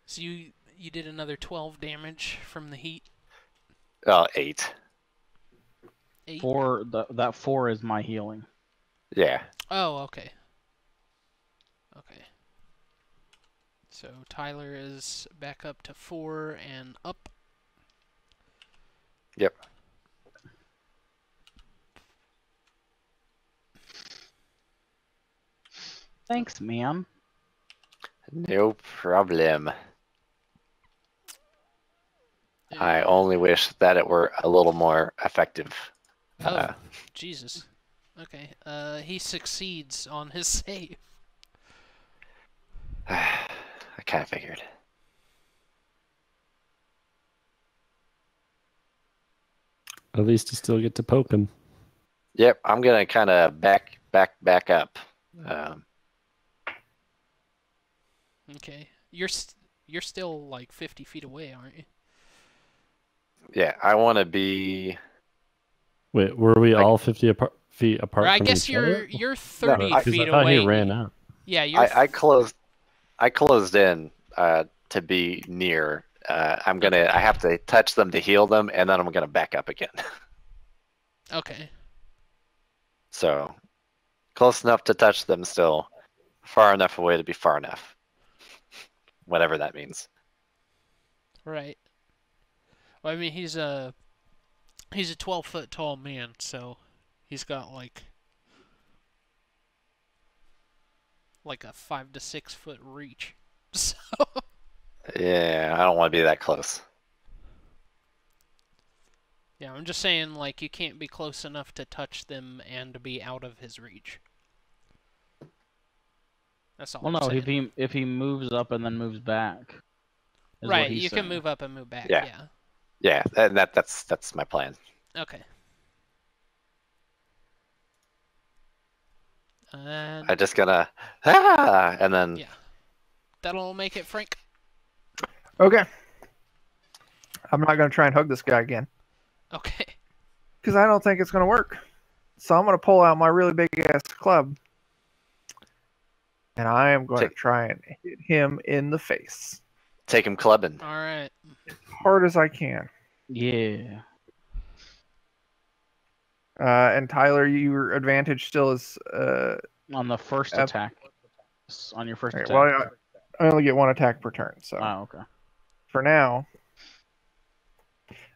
So you did another 12 damage from the heat. 8. 8. that 4 is my healing. Yeah. Oh, okay. Okay. So Tyler is back up to 4 and up. Yep. Thanks, ma'am. No problem. I only wish that it were a little more effective. Oh, Jesus. Okay. He succeeds on his save. I kind of figured. At least you still get to poke him. Yep, I'm gonna kind of back up. Okay. You're still like 50 feet away, aren't you? Yeah, I want to be. Wait, were we all 50 feet apart Or I from guess each other? you're 30 I- Because feet I thought away. he ran out. Yeah, you're. I closed in to be near. I have to touch them to heal them, and then I'm gonna back up again. Okay. So close enough to touch them still, far enough away to be far enough. Whatever that means. Right. Well, I mean, he's a 12-foot tall man, so he's got like a 5 to 6 foot reach. So Yeah, I don't want to be that close. yeah, I'm just saying like you can't be close enough to touch them and to be out of his reach. That's all. Well, I'm no, saying. if he moves up and then moves back. Is what Right, he's you saying. can move up and move back. Yeah. Yeah. Yeah, and that's my plan. Okay. And I'm just gonna and then yeah, that'll make it Frank. Okay. I'm not going to try and hug this guy again Okay. because I don't think it's going to work. So I'm going to pull out my really big ass club and I am going to try and hit him in the face take him clubbing. All right. as hard as I can. Yeah. And Tyler, your advantage still is. On the first attack. On your first Okay, attack. well, I only get one attack per turn, so Oh, okay. for now,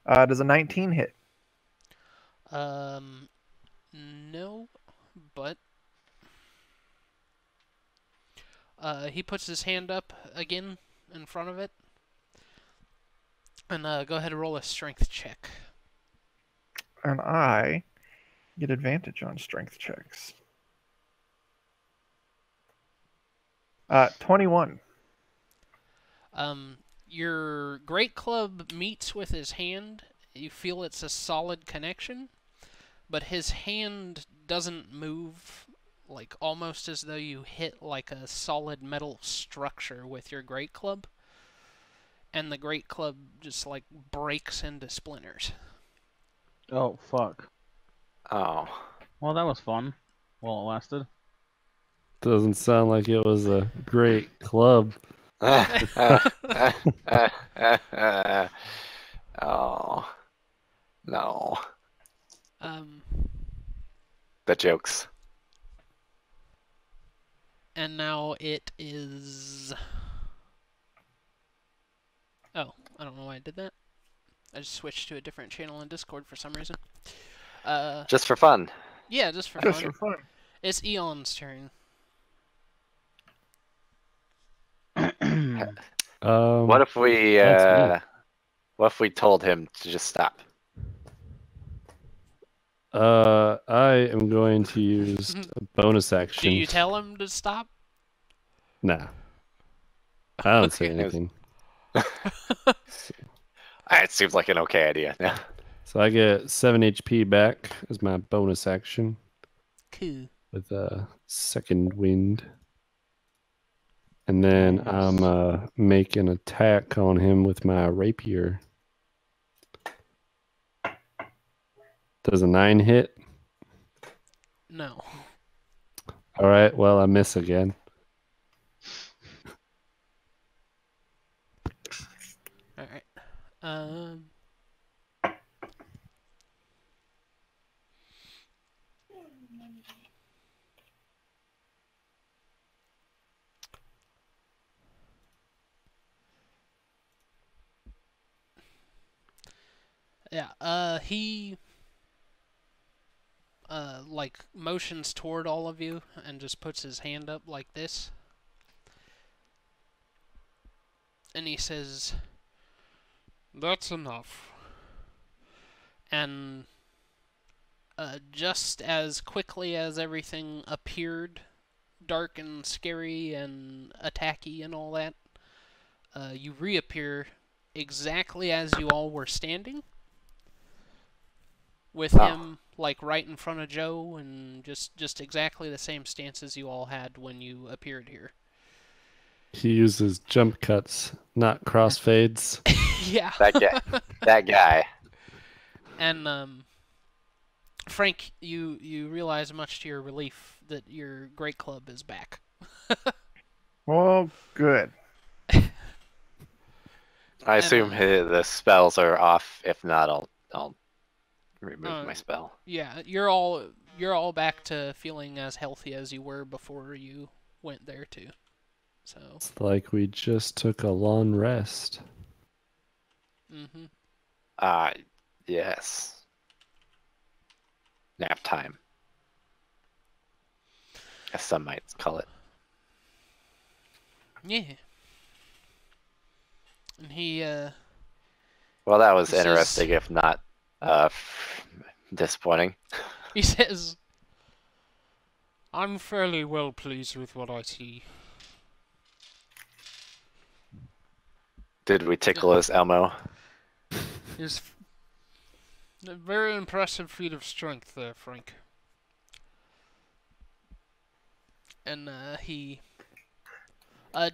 does a 19 hit? No, but he puts his hand up again in front of it, and go ahead and roll a strength check. And I get advantage on strength checks. 21. Your great club meets with his hand. You feel it's a solid connection, but his hand doesn't move, like almost as though you hit like a solid metal structure with your great club, and the great club just like breaks into splinters. Oh, fuck. Oh. Well, that was fun. While it lasted. Doesn't sound like it was a great club. Oh. No. Um, The jokes. and now it is. Oh, I don't know why I did that. I just switched to a different channel in Discord for some reason. Just for fun. Yeah, just for Just fun. for fun. It's Eon's turn. What if we that's what if we told him to just stop? I am going to use a bonus action. Do you tell him to stop? Nah. I don't say Okay. anything. It seems like an okay idea. Yeah. So I get 7 HP back as my bonus action Cool. with a second wind. And then I'm make an attack on him with my rapier. Does a 9 hit? No. All right, well, I miss again. All right. Yeah. He like motions toward all of you and just puts his hand up like this. And he says, "That's enough." And just as quickly as everything appeared dark and scary and attacky and all that, you reappear exactly as you all were standing, with him like right in front of Joe, and just exactly the same stance as you all had when you appeared here. He uses jump cuts, not crossfades. Yeah. That guy. And Frank, you realize, much to your relief, that your great club is back. Well, good. I assume the spells are off. If not, I'll remove my spell. Yeah, you're all back to feeling as healthy as you were before you went there too. So It's like we just took a long rest. Mhm. Yes. Nap time. As some might call it. Yeah. And he Well, that was He says- interesting, if not disappointing. he says, "I'm fairly well pleased with what I see. Did we tickle his Elmo? Is a very impressive feat of strength there, Frank. And he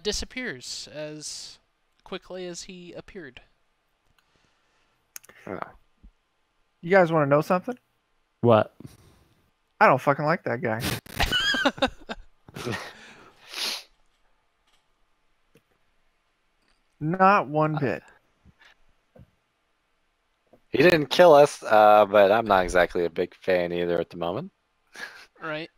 disappears as quickly as he appeared. Oh. You guys want to know something? What? I don't fucking like that guy. Not one bit. He didn't kill us, but I'm not exactly a big fan either at the moment. Right.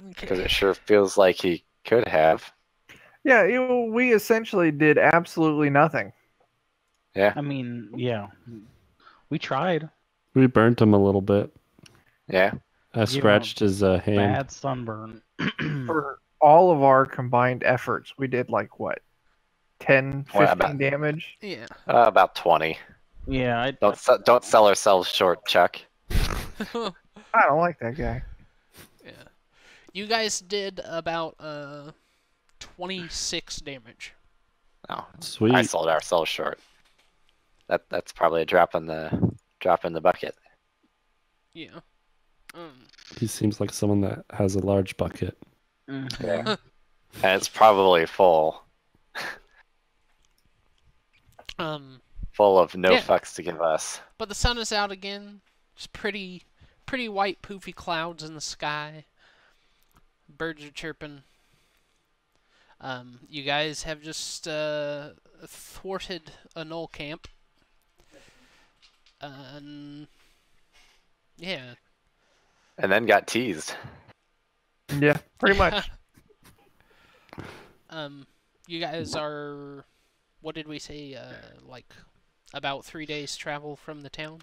Because it sure feels like he could have. Yeah, we essentially did absolutely nothing. Yeah. I mean, yeah. We tried. We burnt him a little bit. Yeah. I scratched his hand. Bad sunburn. For all of our combined efforts, we did like what? 10, 15 damage? Yeah. About 20. Yeah, Don't sell ourselves short, Chuck. I don't like that guy. Yeah. You guys did about 26 damage. Oh, Sweet. I sold ourselves short. That's probably a drop in the bucket. Yeah. He seems like someone that has a large bucket. Yeah. And it's probably full. Full of no fucks to give us. But the sun is out again. It's pretty white poofy clouds in the sky. Birds are chirping. You guys have just thwarted a null camp. Yeah. And then got teased. Yeah, pretty much. You guys are, what did we say, like about 3 days travel from the town?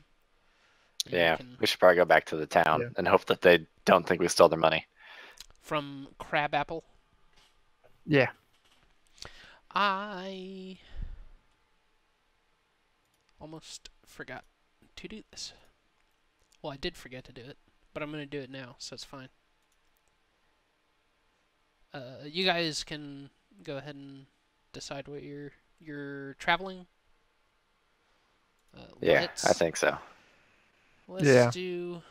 Yeah, we should probably go back to the town and hope that they don't think we stole their money. From Crabapple? Yeah. I almost forgot to do this. Well, I did forget to do it, but I'm going to do it now, so it's fine. You guys can go ahead and decide what you're traveling. Yeah, I think so. Let's do.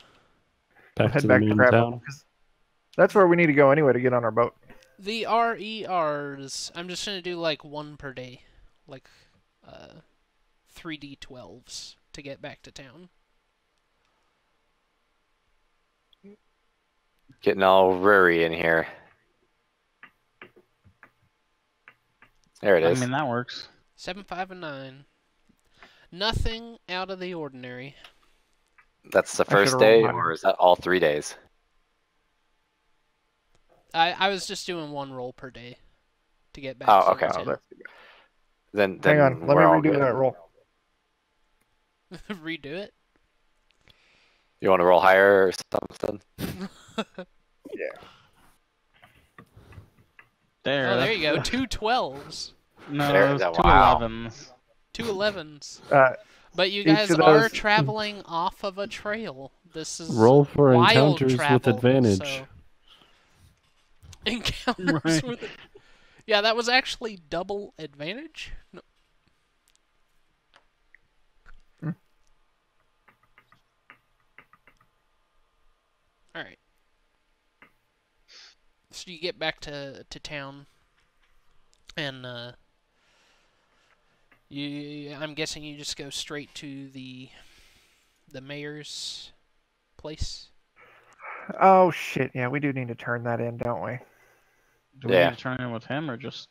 Back Head to back the to main Crabapple, town. 'cause that's where we need to go anyway to get on our boat. The RERs, I'm just going to do like one per day. Like 3d12s to get back to town. Getting all rurry in here. There it is. I mean, that works. 7, 5, and 9. Nothing out of the ordinary. That's the I first should've day, rolled higher. or is that all 3 days? I was just doing one roll per day to get back Oh, to okay. town. Then Hang on, let me we're all redo good. that roll. Redo it? You want to roll higher or something? Yeah. There. Oh, there you go. 2 12s. No, There- it was two wow. 11s. 2 11s. Each But you guys of are those- traveling off of a trail. This is Roll for wild encounters travel, with advantage. so- Encounters Right. with. Yeah, that was actually double advantage. No. All right. So you get back to town, and I'm guessing you just go straight to the mayor's place. Oh shit! Yeah, we do need to turn that in, don't we? Do we Yeah. need to turn in with him or just?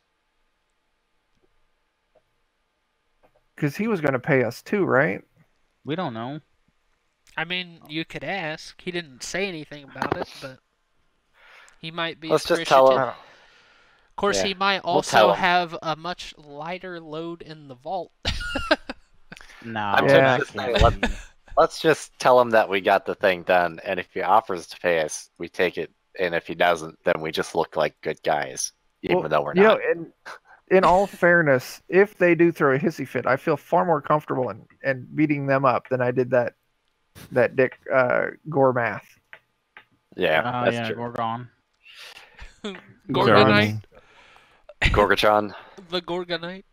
Because he was going to pay us too, right? We don't know. I mean, you could ask. He didn't say anything about it, but he might be Let's just appreciative. tell him. I don't- Of course, Yeah, he might we'll also tell him. have a much lighter load in the vault. No. I'm Yeah. tempted to say, let's just tell him that we got the thing done, and if he offers to pay us, we take it, and if he doesn't, then we just look like good guys, even though we're you not. know, in all fairness, if they do throw a hissy fit, I feel far more comfortable in beating them up than I did that Dick Gormath. Yeah, that's yeah, true. Gorgon. Gorgonite. Gorgatron. The Gorgonite.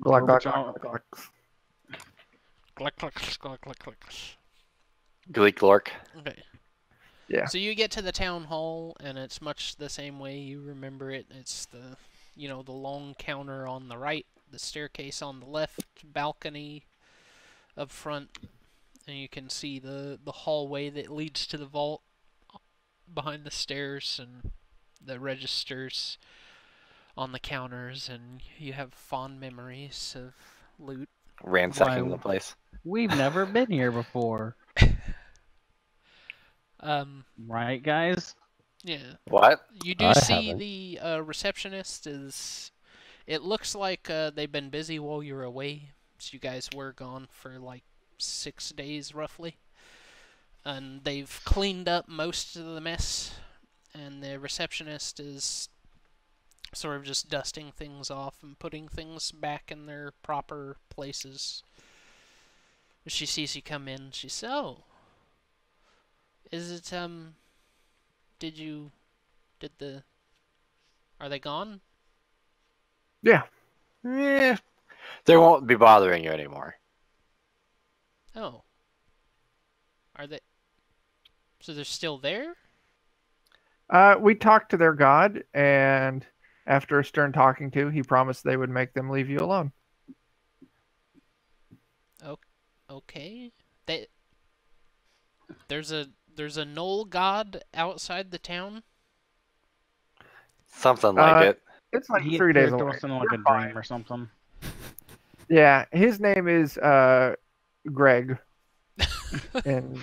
Glock, glock, Gorbachev. glock, glock. Click, click, click, click, click. Gleek Lork. Okay. Yeah. So you get to the town hall, and it's much the same way you remember it. It's the, the long counter on the right, the staircase on the left, balcony up front, and you can see the hallway that leads to the vault behind the stairs, and the registers on the counters, and you have fond memories of loot. Ransacking Why? the place. We've never been here before, right, guys? Yeah. What? You do I see haven't. the receptionist is. It looks like they've been busy while you were away. So you guys were gone for like 6 days roughly. And they've cleaned up most of the mess. And the receptionist is sort of just dusting things off and putting things back in their proper places. She sees you come in. She says, "Oh, is it are they gone?" Yeah. Eh, they won't be bothering you anymore. Oh. Are they? So they're still there? We talked to their god, and after a stern talking to, he promised they would make them leave you alone. Okay. There's a knoll god outside the town. Something like it. It's like He 3 days appeared to away. us in like You're a fine. dream or something. Yeah, his name is Greg, and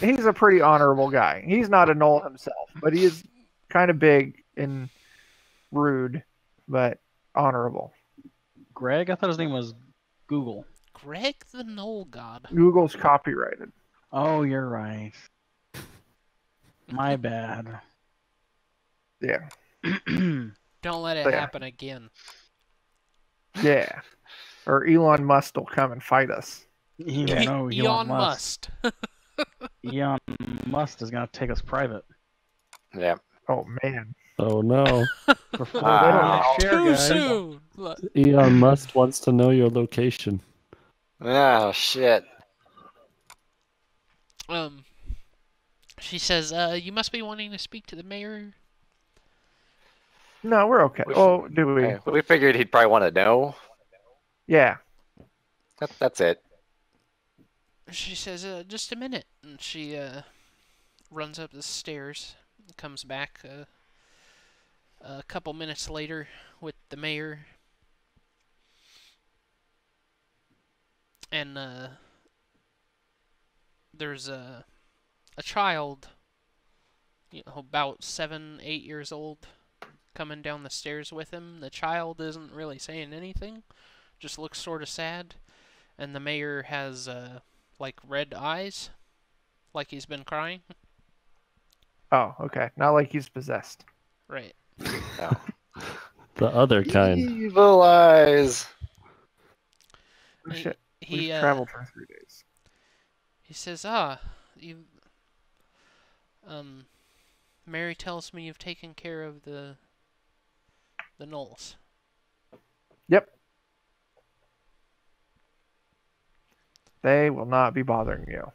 he's a pretty honorable guy. He's not a knoll himself, but he is kind of big and rude, but honorable. Greg? I thought his name was Google. Greg the knoll god. Google's copyrighted. Oh, you're right. My bad. Yeah, Don't let it There. happen again. yeah. Or Elon Musk will come and fight us. You Yeah. know, Elon Musk. Elon Musk is gonna take us private. Yeah. Oh man. Oh no. For $4 Wow. a share, Too guys. soon. Look, Elon Musk wants to know your location. Oh shit. She says, you must be wanting to speak to the mayor. No, we're okay. Oh, do we? Hey, we figured he'd probably want to know. Yeah. That's it. She says, just a minute. And she runs up the stairs, comes back a couple minutes later with the mayor. And there's a child, about 7, 8 years old, coming down the stairs with him. The child isn't really saying anything, just looks sort of sad. And the mayor has like red eyes, like he's been crying. Oh, okay. Not like he's possessed. Right. Oh. The other kind. Evil eyes. Oh, shit. He We've traveled for 3 days. he says, you Mary tells me you've taken care of the gnolls. Yep. They will not be bothering you.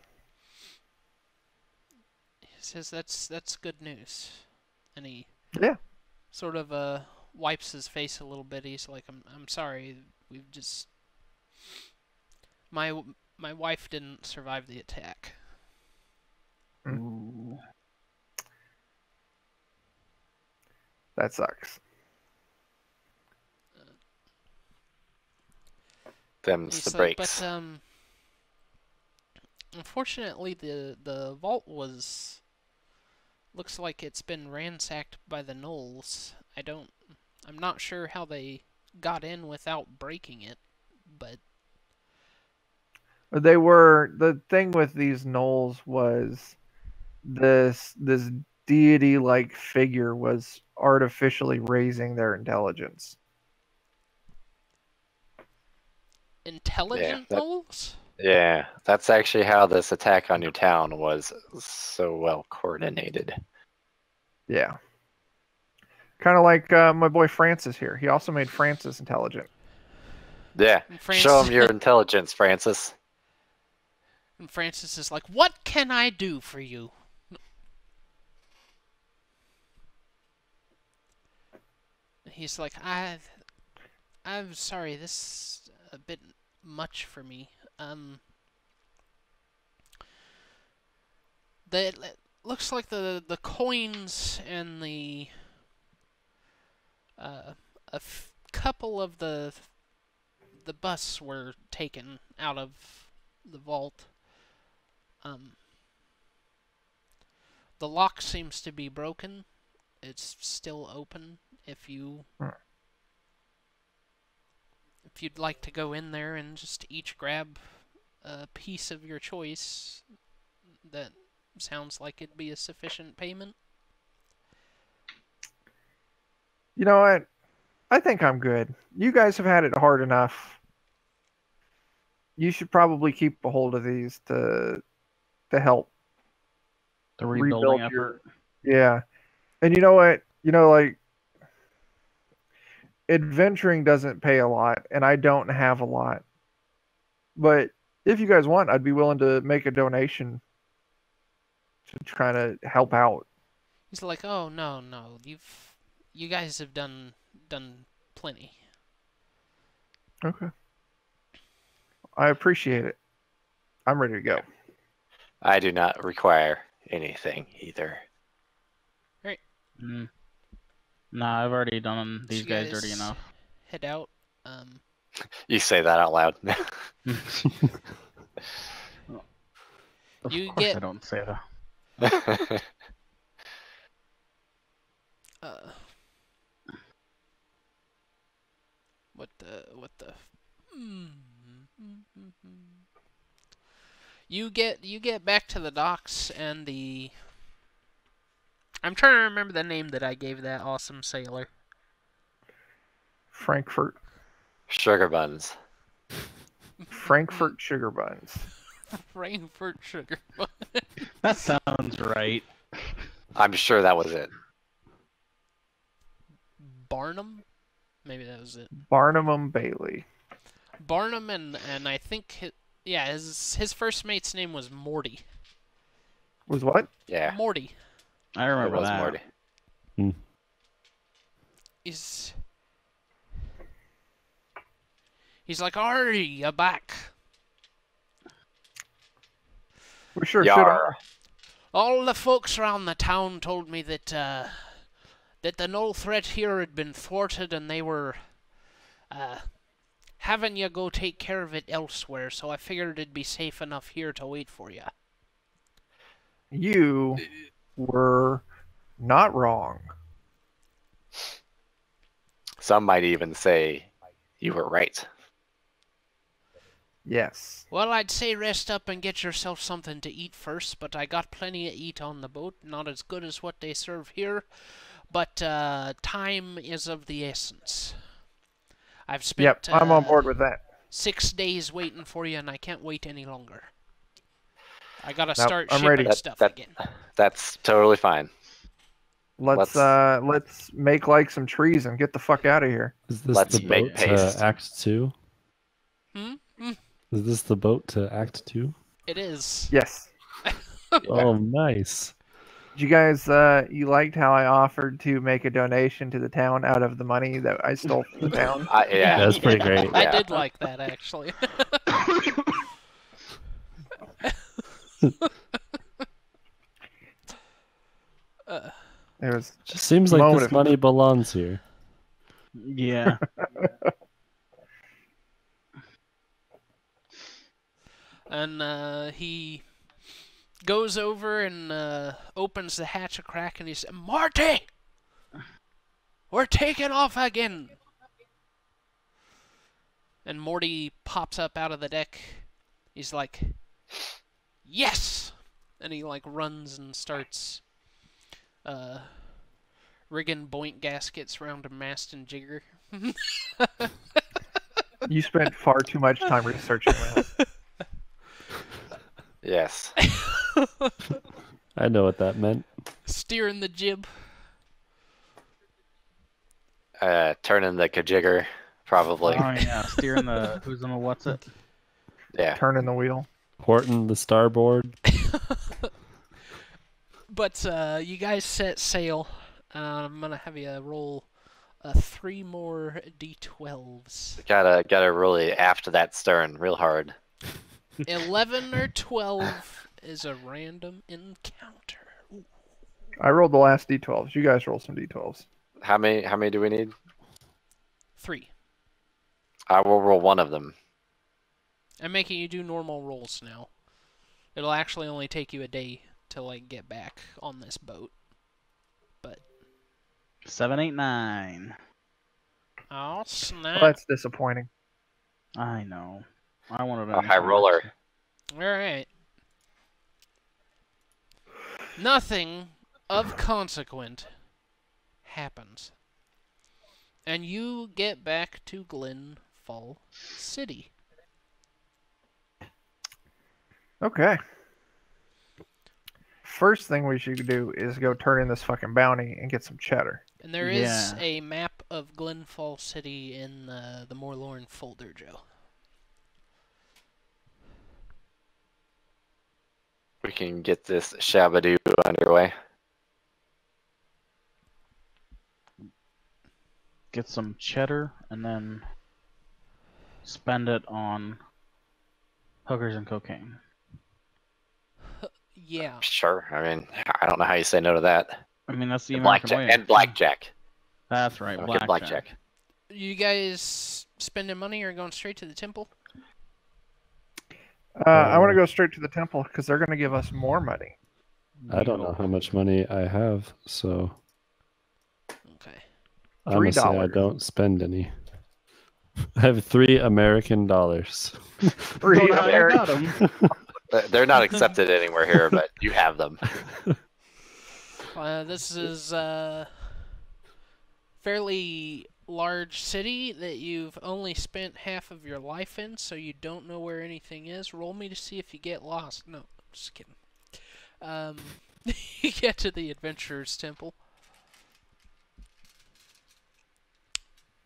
He says that's good news. And he Yeah. sort of wipes his face a little bit. He's like, I'm sorry. We've just my wife didn't survive the attack. Ooh. That sucks. Them's He's the like, breaks. but unfortunately the vault looks like it's been ransacked by the gnolls. I'm not sure how they got in without breaking it, but They were the thing with these gnolls was this deity like figure was artificially raising their intelligence. intelligent that- gnolls? Yeah, that's actually how this attack on your town was so well coordinated. Yeah. Kind of like my boy Francis here. He also made Francis intelligent. Yeah. And Show him your intelligence, Francis. And Francis is like, "What can I do for you?" He's like, I'm sorry, this is a bit much for me. It looks like the coins and the couple of the busts were taken out of the vault. The lock seems to be broken. It's still open. If you'd like to go in there and just each grab a piece of your choice, that sounds like it'd be a sufficient payment. You know what? I think I'm good. You guys have had it hard enough. You should probably keep a hold of these to help The rebuilding rebuild effort. Yeah. And you know what? Like, adventuring doesn't pay a lot, and I don't have a lot. But if you guys want, I'd be willing to make a donation to try to help out. He's like, "Oh no, you guys have done plenty." Okay. I appreciate it. I'm ready to go. I do not require anything either. Mm. Nah, I've already done these You guys dirty enough. Head out. You say that out loud. Of You course get- I don't say that. What the? You get back to the docks and the. I'm trying to remember the name that I gave that awesome sailor. Frankfurt Sugar buns. sugar buns. Frankfurt sugar. That sounds right. I'm sure that was it. Barnum? Maybe that was it. Barnum Bailey. Barnum and I think his first mate's name was Morty. Was what? Yeah. Morty. I It remember was that. Morty. He's like, "Arty, you back?" We sure should. Yar. All the folks around the town told me that the null threat here had been thwarted, and they were having you go take care of it elsewhere. So I figured it'd be safe enough here to wait for you. You were not wrong. Some might even say you were right. Yes. Well, I'd say rest up and get yourself something to eat first, but I got plenty to eat on the boat. Not as good as what they serve here, but time is of the essence. I've spent Yep, I'm on board with that. 6 days waiting for you, and I can't wait any longer. I gotta Nope, start I'm shipping ready. stuff again. That's totally fine. Let's make like some trees and get the fuck out of here. Is this Let's the make boat to paste. Act 2? Is this the boat to Act 2? It is. Yes. Oh, nice. Did you guys you liked how I offered to make a donation to the town out of the money that I stole from the town? Yeah. That's pretty great. I Yeah. did like that, actually. It was Just seems like Moment this of- money belongs here. Yeah. And he goes over and opens the hatch a crack, and he says, "Marty! We're taking off again!" And Morty pops up out of the deck. He's like, "Yes!" And he like runs and starts rigging buoyant gaskets around a mast and jigger. you spent far too much time researching that. Yes. I know what that meant. Steering the jib. Turning the kajigger, probably. Oh yeah, steering the who's in the what's it? Yeah. Turning the wheel. Porting the starboard. But you guys set sail. I'm gonna have you roll 3 more d12s. Gotta really aft that stern real hard. 11 or 12 is a random encounter. Ooh. I rolled the last d12s. You guys roll some d12s. How many do we need? 3. I will roll one of them. I'm making you do normal rolls now. It'll actually only take you a day to like get back on this boat. 7, 8, 9. Oh snap! Well, that's disappointing. I know. I wanted A high roller. All right. Nothing of consequence happens, and you get back to Glenfall City. Okay. First thing we should do is go turn in this fucking bounty and get some cheddar. And there is Yeah. a map of Glenfall City in the Morlourn folder, Joe. We can get this shabadoo underway. Get some cheddar and then spend it on hookers and cocaine. Yeah. Sure. I mean, I don't know how you say no to that. I mean, that's the And American blackjack. way. And blackjack. That's right, Okay, blackjack. You guys spending money or going straight to the temple? I want to go straight to the temple because they're going to give us more money. I don't know how much money I have, so Okay. honestly, I $3. don't spend any. I have $3 American. Free Don't know how you got American. 'em. They're not accepted anywhere here, but you have them. This is a fairly large city that you've only spent half of your life in, so you don't know where anything is. Roll me to see if you get lost. No, just kidding. You get to the Adventurer's Temple.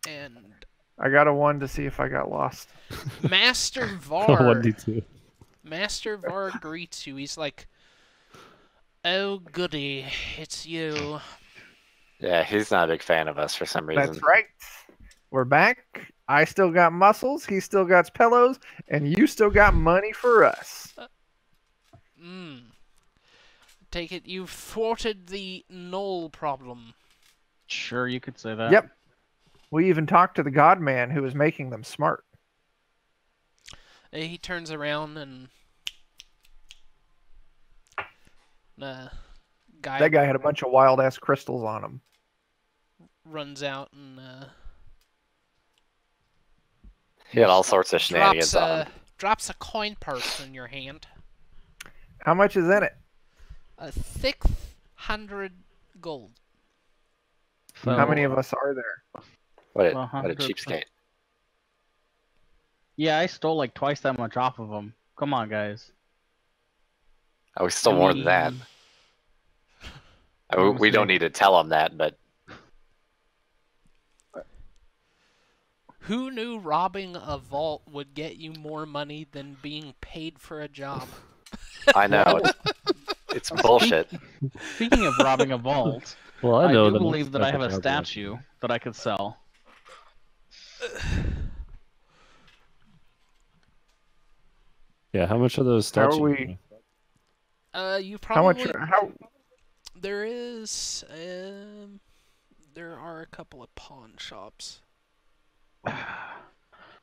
And I got a 1 to see if I got lost. Master Var 1d2. Master Var greets you. He's like, "Oh goody, it's you." Yeah, he's not a big fan of us for some reason. That's right. We're back. I still got muscles. He still got pillows. And you still got money for us. Take it you've thwarted the Knoll problem. Sure, you could say that. Yep. We even talked to the God Man who was making them smart. He turns around and guy That guy had a bunch of wild ass crystals on him. runs out and He had all sorts of shenanigans on him. drops a coin purse in your hand. How much is in it? 600 gold. So, How many of us are there? What a 100. cheapskate. Yeah, I stole like twice that much off of them. Come on, guys. Oh, we stole more than that. We don't need to tell him that, but Who knew robbing a vault would get you more money than being paid for a job? I know. It's bullshit. Speaking of robbing a vault, Well, I know do the believe that I have a next step. statue that I could sell. Yeah, how much are those How are statues? we- You How much? probably How? there is there are a couple of pawn shops.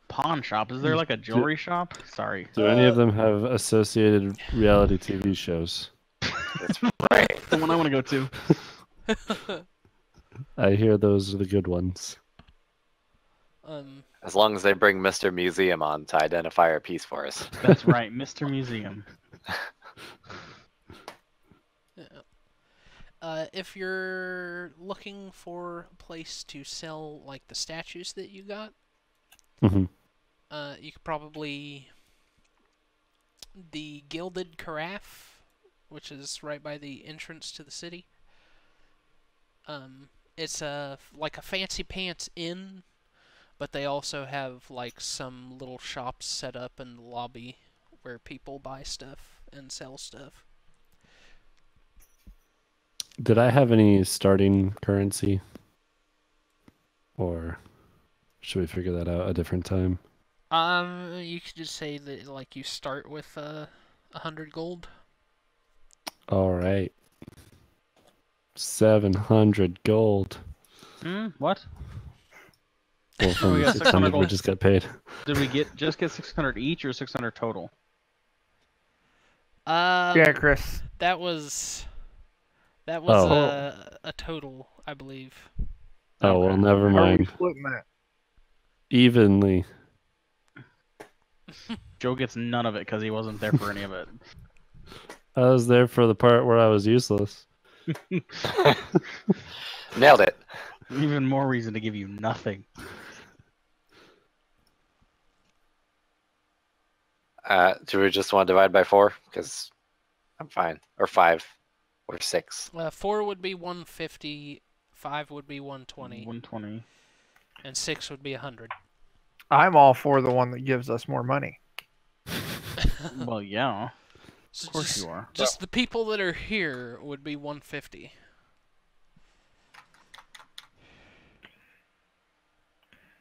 Pawn shop? Is there like a jewelry shop? Sorry. Do any of them have associated reality TV shows? That's right. The one I want to go to. I hear those are the good ones. As long as they bring Mr. Museum on to identify our piece for us. That's right, Mr. Museum. If you're looking for a place to sell like the statues that you got, Mhm. you could probably the Gilded Carafe, which is right by the entrance to the city. it's like a fancy pants inn, but they also have like some little shops set up in the lobby where people buy stuff and sell stuff. Did I have any starting currency? Or should we figure that out a different time? You could just say that like you start with 100 gold. All right. 700 gold. What? Well, from we the got 600 600 we gold. just got paid. Did we just get 600 each or 600 total? Yeah, Chris. That was Oh. a total, I believe. Oh, well, Okay. never How are we mind. splitting that? Evenly. Joe gets none of it because he wasn't there for any of it. I was there for the part where I was useless. Nailed it. Even more reason to give you nothing. Do we just want to divide by 4? Because I'm fine. Or 5. Or 6. 4 would be 150, 5 would be 120, 120. and 6 would be 100. I'm all for the one that gives us more money. Well, yeah. So Of course you are. Just the people that are here would be 150.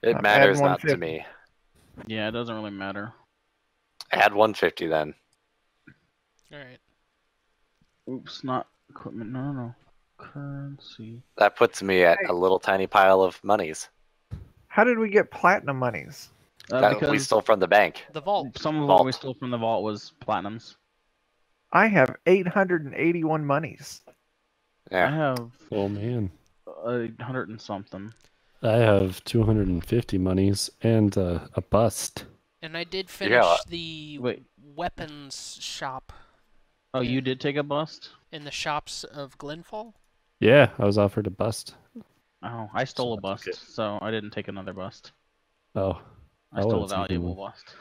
It Add matters not to 150. me. Yeah, it doesn't really matter. Add 150 then. Alright. Oops, not equipment. No. Currency. That puts me at Hey. a little tiny pile of monies How did we get platinum monies? that we Because stole from the bank. The vault. some of Vault. what we stole from the vault was platinums. I have 881 monies. I Yeah. have Oh, man. 100 and something. I have 250 monies and a bust. And I did Yeah. finish the Wait. weapons shop Oh, Yeah. you did take a bust? in the shops of Glenfall. Yeah, I was offered a bust. Oh, I stole So a I bust, took it. so I didn't take another bust. Oh, I I stole a would've taken valuable one. bust.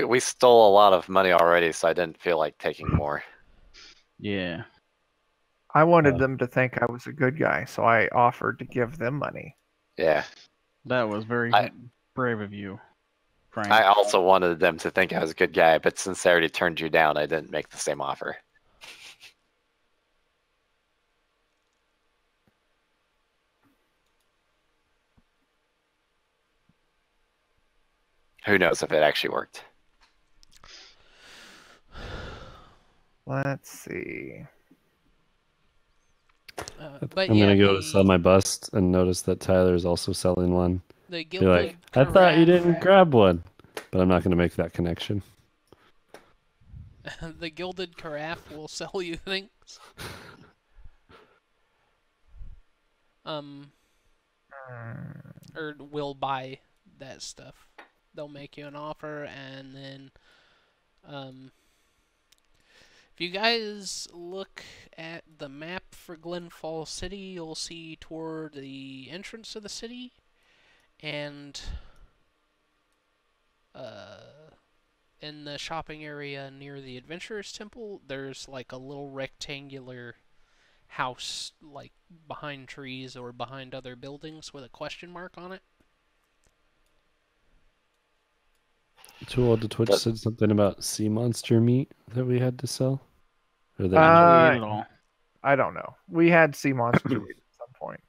We stole a lot of money already, so I didn't feel like taking more. Yeah. I wanted Oh. them to think I was a good guy, so I offered to give them money. Yeah. That was very I- brave of you, Frank. I also wanted them to think I was a good guy, but since I already turned you down, I didn't make the same offer. Who knows if it actually worked? Let's see. But I'm yeah, gonna go to sell my bust and notice that Tyler's also selling one. the Be Gilded like, I thought you Carafe- didn't grab one. But I'm not gonna make that connection. the Gilded Carafe will sell you things. Or will buy that stuff. They'll make you an offer, and then, if you guys look at the map for Glenfall City, you'll see toward the entrance of the city, and, in the shopping area near the Adventurers Temple, there's like a little rectangular house, like behind trees or behind other buildings with a question mark on it. Too Old to Twitch That- said something about sea monster meat that we had to sell. Or that I ate it all. I don't know. We had sea monster meat at some point.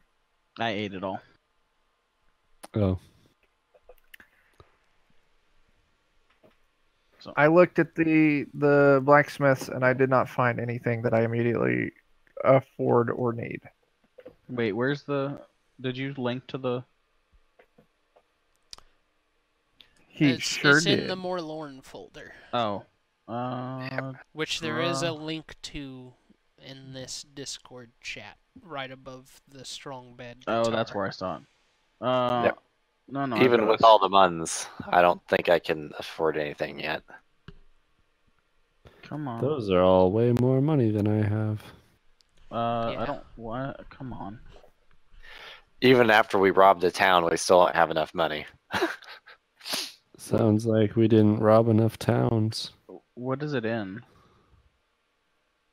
I ate it all. oh, I looked at the blacksmiths and I did not find anything that I immediately afford or need. Wait, where's the... Did you link to the... He It's sure in did. the Morlourn folder, Oh. which there is a link to in this Discord chat, right above the strong bed. Oh, that's guitar. where I saw it. Yep. No, I Even got with this. all the muns, I don't think I can afford anything yet. Come on. those are all way more money than I have. Yeah. I don't... What? Come on. Even after we robbed the town, we still don't have enough money. Sounds like we didn't rob enough towns. What is it in?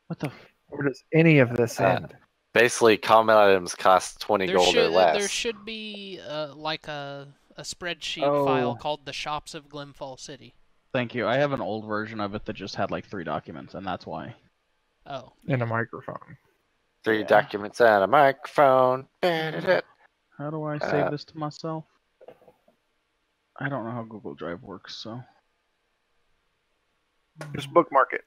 What the... Where does any of this Uh, end? Basically, common items cost 20 gold or less. There should be like a spreadsheet Oh. file called the Shops of Glenfall City. Thank you. I have an old version of it that just had like 3 documents, and that's why. Oh. And a microphone. 3 Yeah. documents and a microphone. Ba-da-da. How do I save this to myself? I don't know how Google Drive works, so. Just bookmark it.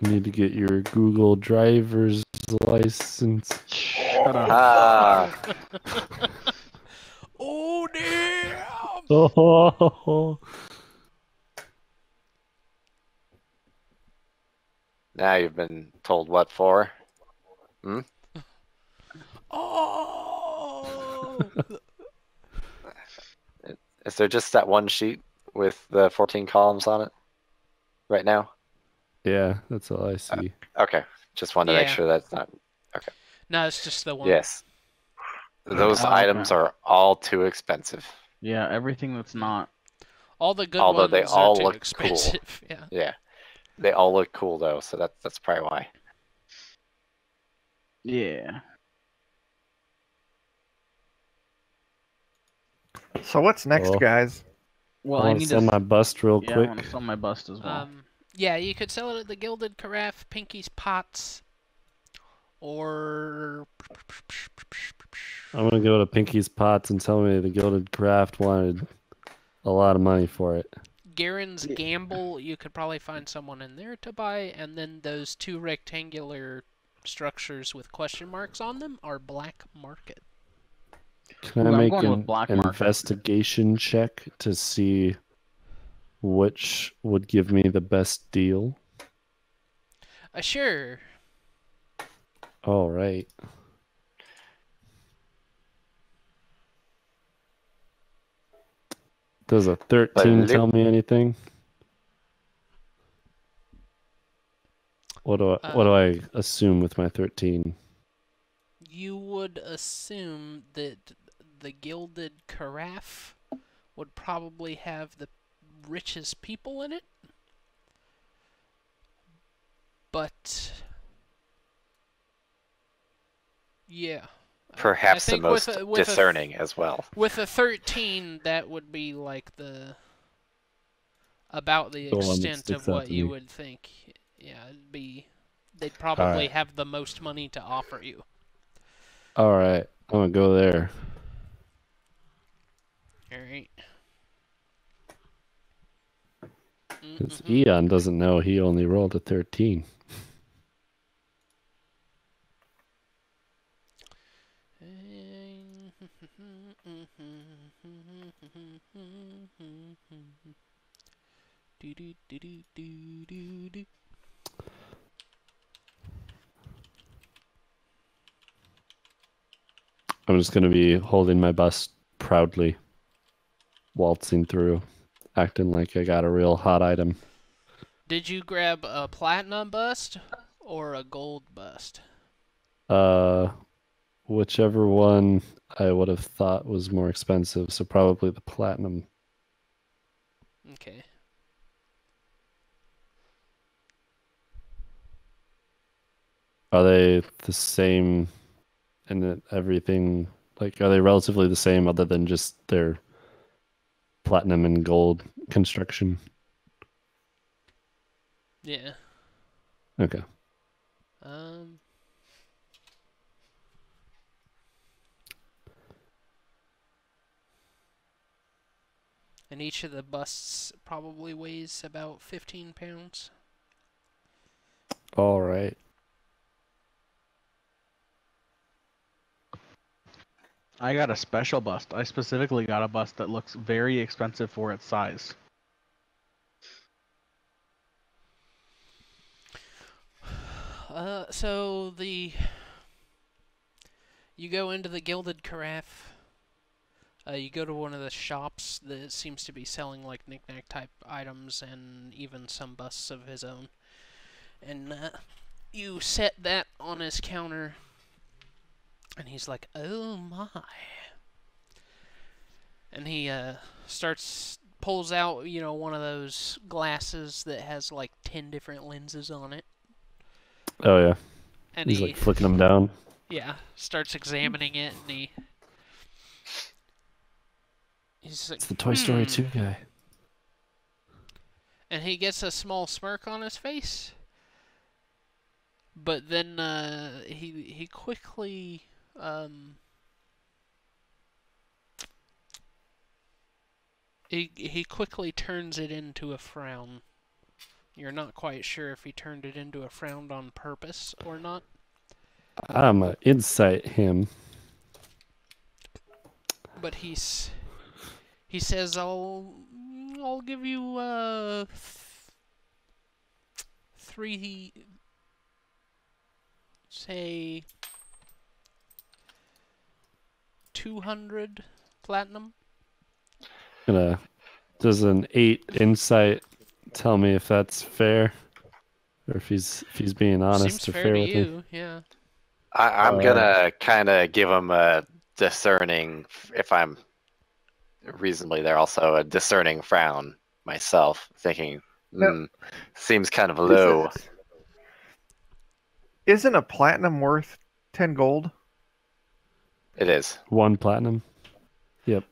You need to get your Google driver's license. Shut up. Ah, Oh damn! Oh, now you've been told what for. Oh! Is there just that one sheet with the 14 columns on it right now? yeah, that's all I see. Okay, just wanted to make Yeah. sure that's not. No, it's just the one. Yes. Those Okay. items are all too expensive. Yeah, everything that's not. All the good Although ones they are all too look cool. expensive. Yeah. Yeah. They all look cool though, so that's probably why. Yeah. So what's next, Oh. guys? Well, I I want need to sell my bust real Yeah, I quick. want to sell my bust as well. Yeah, you could sell it at the Gilded Carafe, Pinky's Pots, or I'm gonna go to Pinky's Pots and tell me the Gilded Craft wanted a lot of money for it. Garen's Gamble. You could probably find someone in there to buy, and then those 2 rectangular structures with question marks on them are Black Market. Can Ooh, I I'm make going with an Black Market. investigation check to see which would give me the best deal? Sure. All right. Does a 13 tell me anything? What do I assume with my 13? You would assume that the Gilded Carafe would probably have the richest people in it. But yeah. Perhaps I the think most with discerning as well. With a 13, that would be like about the The one that extent sticks of out what to you me. would think. Yeah, they'd probably Alright. have the most money to offer you. All right, I'm gonna go there. All right. Because Eon doesn't know he only rolled a 13. I'm just gonna be holding my bust proudly, waltzing through, acting like I got a real hot item. Did you grab a platinum bust or a gold bust? Whichever one I would have thought was more expensive, so probably the platinum. Okay. Are they the same in everything? Like, are they relatively the same other than just their platinum and gold construction? Yeah. Okay. And each of the busts probably weighs about 15 pounds. All right. I got a special bust. I specifically got a bust that looks very expensive for its size. So you go into the Gilded Carafe. You go to one of the shops that seems to be selling like knick-knack type items and even some busts of his own. And you set that on his counter. And he's like, oh my. And he pulls out, one of those glasses that has like 10 different lenses on it. Oh yeah. And He's like flicking them down. Yeah, starts examining it, and he's like, It's the Toy Story "Hmm." 2 guy. And he gets a small smirk on his face. But then he quickly he quickly turns it into a frown. You're not quite sure if he turned it into a frown on purpose or not. I'm gonna insight him. But he says I'll give you three, say 200 platinum. Does an 8 insight tell me if that's fair, or if he's being honest Seems or fair fair to with me? you, yeah. I'm gonna kind of give him a discerning, if I'm reasonably there, also a discerning frown myself, thinking, No. seems kind of low. Isn't a platinum worth 10 gold? It is. 1 platinum. Yep.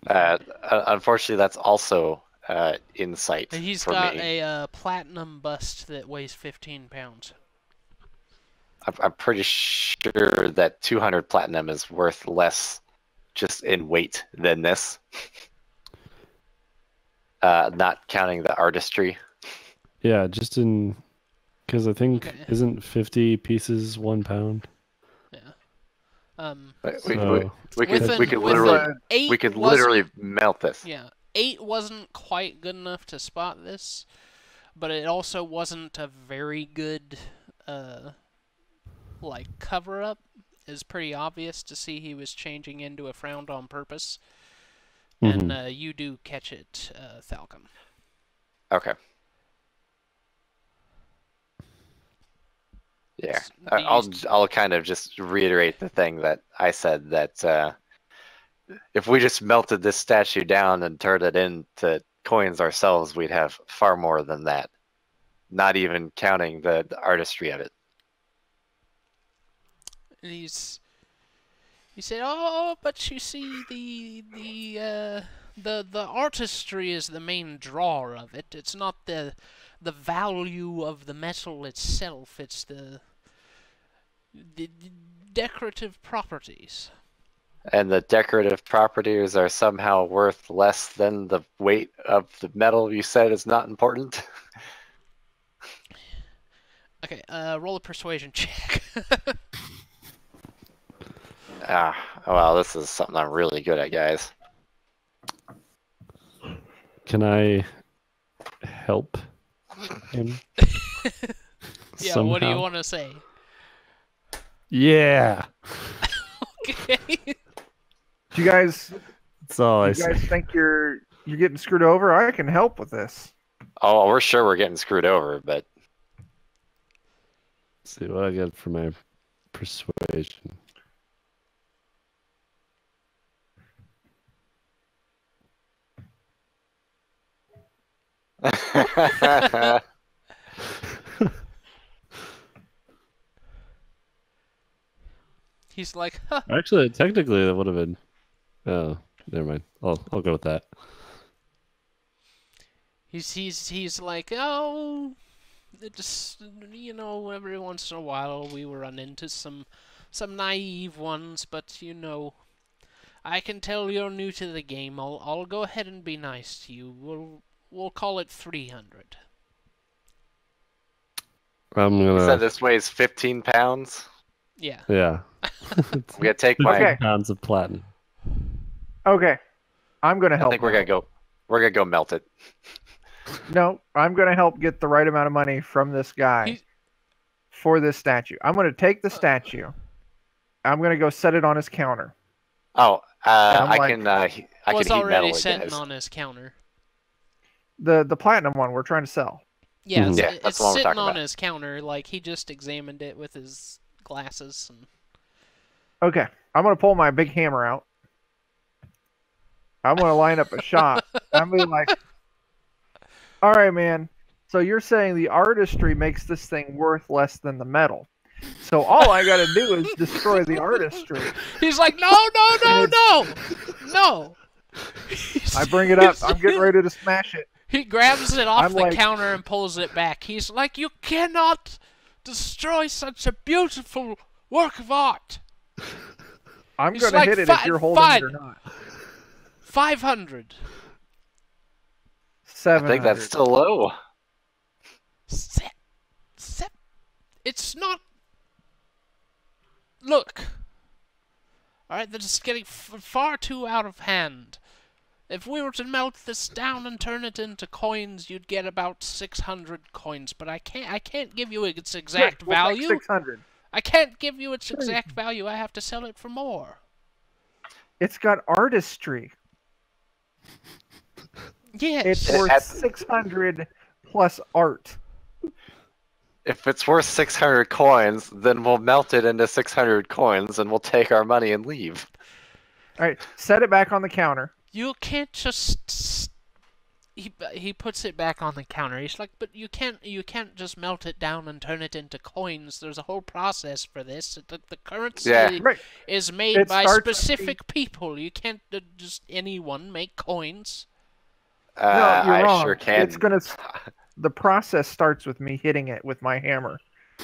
Unfortunately, that's also insight He's for got me. a platinum bust that weighs 15 pounds. I'm pretty sure that 200 platinum is worth less just in weight than this. Not counting the artistry. Yeah, just in because I think Okay. isn't 50 pieces 1 pound. Yeah. We could with literally an 8 we could wasn't- literally melt this. Yeah, 8 wasn't quite good enough to spot this, but it also wasn't a very good like cover up. It's pretty obvious to see he was changing into a frown on purpose. Mhm. And you do catch it, Falcon. Okay. Yeah, These- I'll kind of just reiterate the thing that I said, that if we just melted this statue down and turned it into coins ourselves, we'd have far more than that. Not even counting the artistry of it. And he said, "Oh, but you see, the artistry is the main draw of it. It's not the value of the metal itself. It's the decorative properties." And the decorative properties are somehow worth less than the weight of the metal you said is not important. Okay, roll a persuasion check. Well, this is something I'm really good at, guys. Can I help him? Yeah, what do you somehow? want to say? Yeah. Okay. Do you guys That's all I you say. guys think you're getting screwed over? I can help with this. Oh, we're sure we're getting screwed over, but Let's see what I get for my persuasion. He's like, huh. Actually, technically, that would have been. Oh, never mind. I'll go with that. He's like, oh, it just, every once in a while we run into some naive ones, but I can tell you're new to the game. I'll go ahead and be nice to you. We'll call it 300. I'm you said gonna. this weighs 15 pounds. Yeah. Yeah. We gotta take my. 15 pounds of platinum. Okay. I'm gonna I help. think we're gonna go. We're gonna go melt it. No, I'm gonna help get the right amount of money from this guy for this statue. I'm gonna take the statue. I'm gonna go set it on his counter. Oh, I'm I like- can. I can Was heat already metal, sitting guys. on his counter. The platinum one we're trying to sell. Yeah, Mhm. it's, Yeah, that's it's the one we're sitting talking on about. his counter. Like he just examined it with his glasses. And Okay. I'm gonna pull my big hammer out. I'm gonna line up a shot. I'm gonna be like, all right, man. So you're saying the artistry makes this thing worth less than the metal. So all I gotta do is destroy the artistry. He's like, no. I bring it up. I'm getting ready to smash it. He grabs it off I'm the like- counter and pulls it back. He's like, you cannot destroy such a beautiful work of art. I'm He's gonna like, hit it if you're holding fine. it or not. 500. I 700. think that's still low. It's not. Look. Alright, they're just getting far too out of hand. If we were to melt this down and turn it into coins, you'd get about 600 coins. But I can't give you its exact Sure, we'll take value. 600. I can't give you its exact value. I have to sell it for more. It's got artistry. Yes. It's worth 600 plus art. If it's worth 600 coins, then we'll melt it into 600 coins and we'll take our money and leave. All right, set it back on the counter. You can't just. He puts it back on the counter. He's like, but you can't just melt it down and turn it into coins. There's a whole process for this. The currency Right. is made It by starts with specific people. You can't just anyone make coins. No, you're I wrong. sure can. It's gonna. The process starts with me hitting it with my hammer.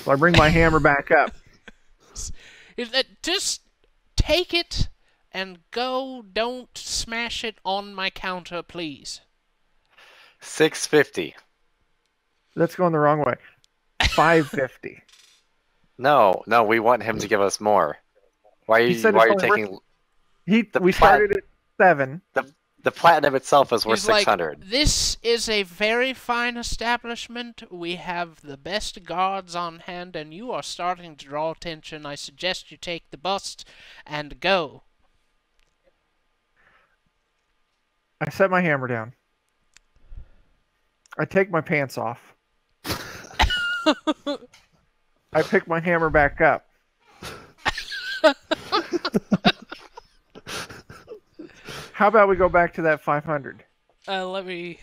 So I bring my hammer back up. Just take it and go. Don't smash it on my counter, please. 650. That's going the wrong way. 550. No, we want him to give us more. Why are He you, said why are it's you only taking... We started at 7. The platinum itself is worth He's like, 600. this is a very fine establishment. We have the best guards on hand, and you are starting to draw attention. I suggest you take the bust and go. I set my hammer down. I take my pants off. I pick my hammer back up. How about we go back to that 500? Let me...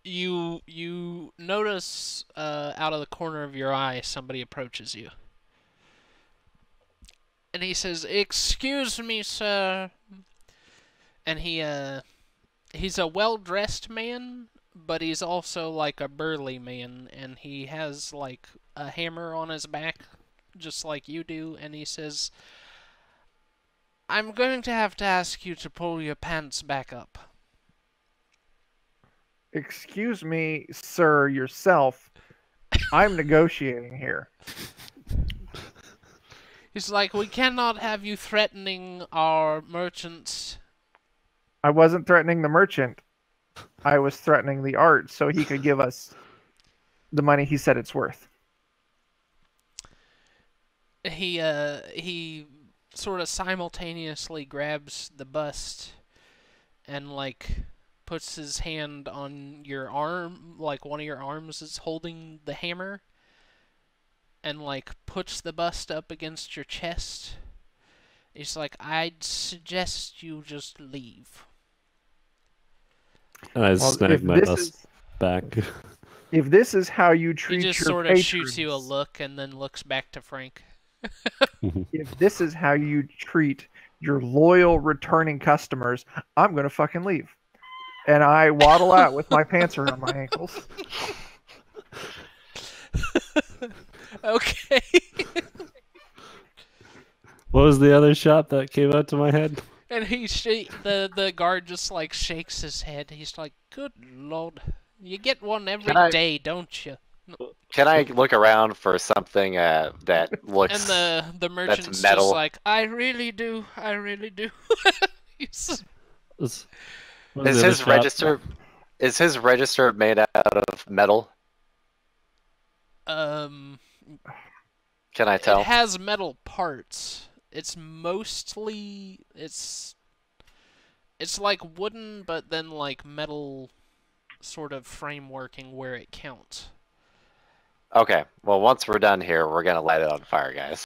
You notice out of the corner of your eye somebody approaches you. And he says, "Excuse me, sir." And he's a well-dressed man, but he's also like a burly man, and he has like a hammer on his back, just like you do, and he says, "I'm going to have to ask you to pull your pants back up." Excuse me, sir, yourself. I'm negotiating here. He's like, "We cannot have you threatening our merchants." I wasn't threatening the merchant. I was threatening the art so he could give us the money he said it's worth. He sort of simultaneously grabs the bust and like puts his hand on your arm, like one of your arms is holding the hammer, and like puts the bust up against your chest. He's like, "I'd suggest you just leave." And I Well, snag if my this bust is- back. If this is how you He treat just your sort of shoots you a patrons- look and then looks back to Frank. If this is how you treat your loyal returning customers, I'm going to fucking leave. And I waddle out with my pants around my ankles. Okay. What was the other shot that came out to my head? And the guard just like shakes his head. He's like, "Good lord, you get one every Can I- day, don't you?" Can I look around for something that looks... And the merchant's just metal. like, "I really do, I really do." What was Is the other his shot? register... Is his register made out of metal? Um, Can I it tell? has metal parts. It's mostly it's like wooden, but then like metal sort of frameworking where it counts. Okay, well, once we're done here, we're gonna light it on fire, guys.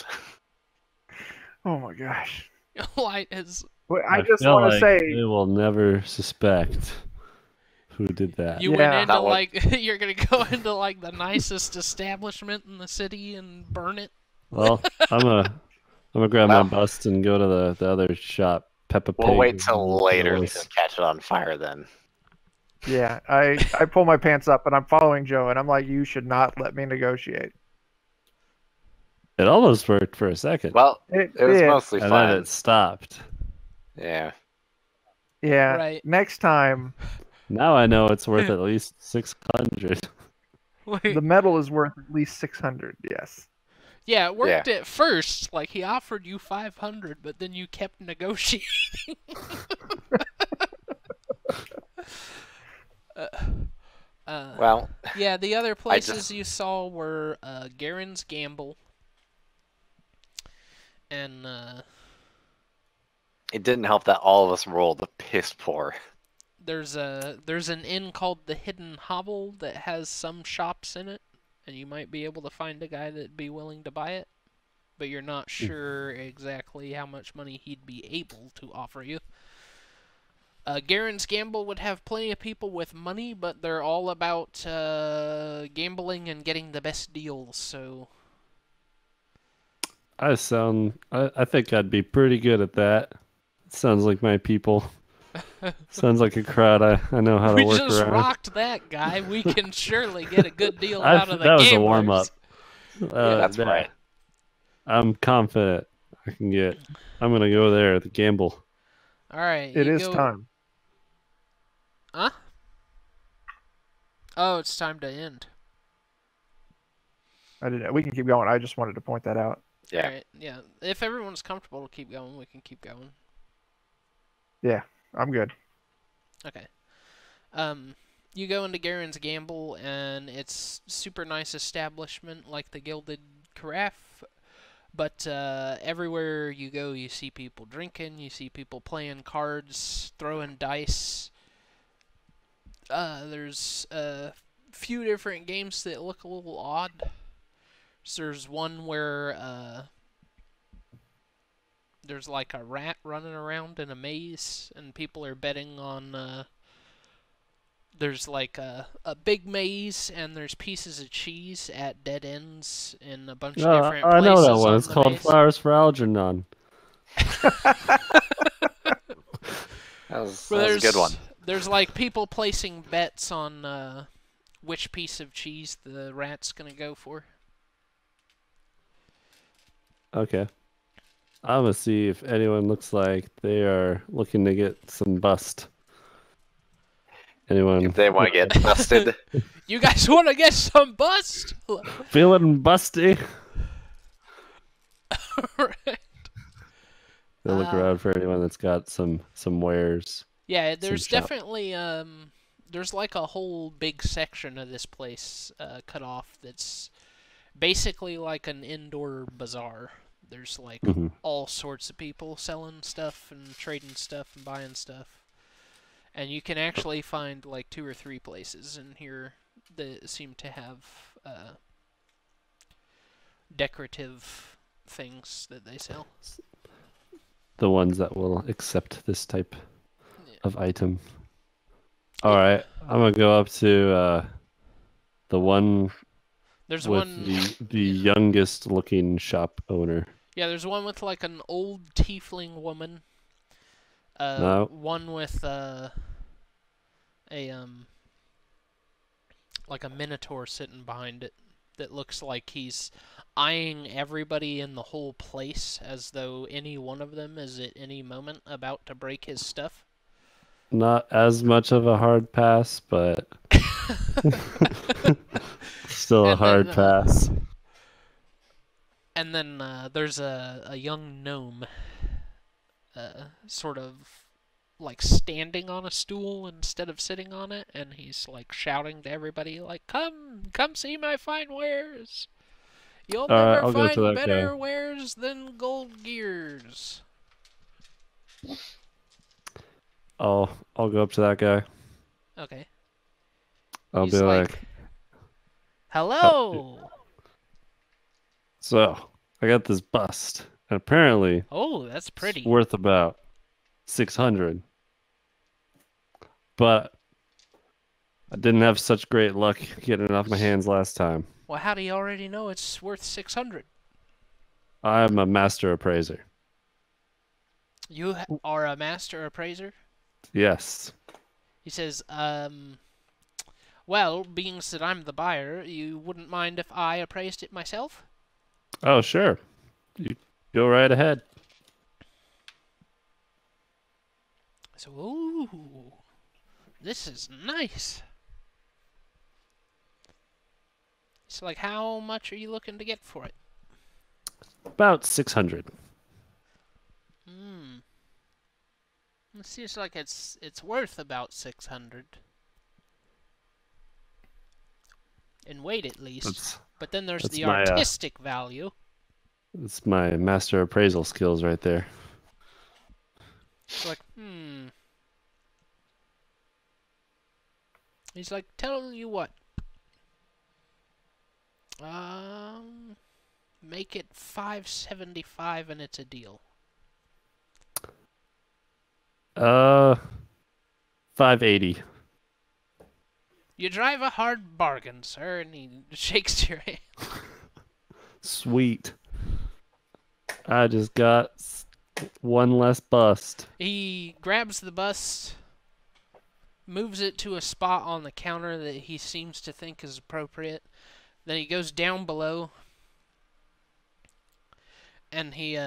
Oh my gosh. Light is Well, I just feel want to like say, they will never suspect. who did that. You went Yeah. into That one- like you're gonna go into like the nicest establishment in the city and burn it. Well, I'm gonna grab Well- my bust and go to the other shop, Peppa Pig. We'll wait and till later Lois. to catch it on fire then. Yeah, I pull my pants up and I'm following Joe, and I'm like, you should not let me negotiate. It almost worked for a second, Well, It it was did. mostly and fine. then it stopped. Yeah. Yeah. Right. Next time, Now I know it's worth at least 600. the metal is worth at least 600. Yes. Yeah, it worked at first. Like he offered you 500, but then you kept negotiating. Well, Yeah, the other places just- you saw were Garen's Gamble and it didn't help that all of us rolled the piss poor. there's an inn called the Hidden Hovel that has some shops in it, and you might be able to find a guy that'd be willing to buy it, but you're not sure exactly how much money he'd be able to offer you. Garen's Gamble would have plenty of people with money, but they're all about gambling and getting the best deals, so... I think I'd be pretty good at that. Sounds like my people. Sounds like a crowd I know how to We work just around. rocked that guy. We can surely get a good deal out of the that was gamblers. a warm up. That's right. I'm confident I can get. I'm gonna go there at the gamble. All right. It you is go... time. Huh? Oh, it's time to end. I didn't. We can keep going. I just wanted to point that out. Yeah. All right. Yeah. If everyone's comfortable to keep going, we can keep going. Yeah, I'm good. Okay. You go into Garen's Gamble, and it's super nice establishment like the Gilded Carafe. But everywhere you go, you see people drinking, you see people playing cards, throwing dice. There's a few different games that look a little odd. So there's one where there's like a rat running around in a maze, and people are betting on... there's like a big maze, and there's pieces of cheese at dead ends in a bunch of different places. I know that one. on It's the called maze. Flowers for Algernon. That was Well, a good one. There's like people placing bets on which piece of cheese the rat's gonna go for. Okay. I'm gonna see if anyone looks like they are looking to get some bust. Anyone If they want to get busted, You guys want to get some bust? feeling busty? Right. They'll look around for anyone that's got some wares. Yeah, there's shop. definitely there's like a whole big section of this place cut off that's basically like an indoor bazaar. There's like Mhm. all sorts of people selling stuff and trading stuff and buying stuff. And you can actually find like 2 or 3 places in here that seem to have decorative things that they sell. The ones that will accept this type Yeah. of item. All right, I'm gonna go up to the one There's with one the youngest looking shop owner. Yeah, there's one with like an old tiefling woman. No. One with like a minotaur sitting behind it that looks like he's eyeing everybody in the whole place as though any one of them is at any moment about to break his stuff. Not as much of a hard pass, but still a And hard then, pass. And then there's a young gnome sort of like standing on a stool instead of sitting on it, and he's like shouting to everybody like, come see my fine wares. You'll Alright, never I'll go to find that better guy. wares than gold gears. I'll go up to that guy. Okay. I'll He's be like, like, hello. so I got this bust, and apparently Oh, that's pretty. it's worth about 600. But I didn't have such great luck getting it off my hands last time. Well, how do you already know it's worth 600? I'm a master appraiser. You are a master appraiser? Yes. He says, well, being that I'm the buyer, you wouldn't mind if I appraised it myself? Oh, sure. You go right ahead. So, ooh, this is nice. So, like, how much are you looking to get for it? About 600. It seems like it's worth about 600. In weight, at least. But then there's the my, artistic value. That's my master appraisal skills right there. It's like, He's like, tell you what. Make it 575 and it's a deal. 580. You drive a hard bargain, sir, and he shakes your hand. Sweet. I just got one less bust. He grabs the bust, moves it to a spot on the counter that he seems to think is appropriate. Then he goes down below, and he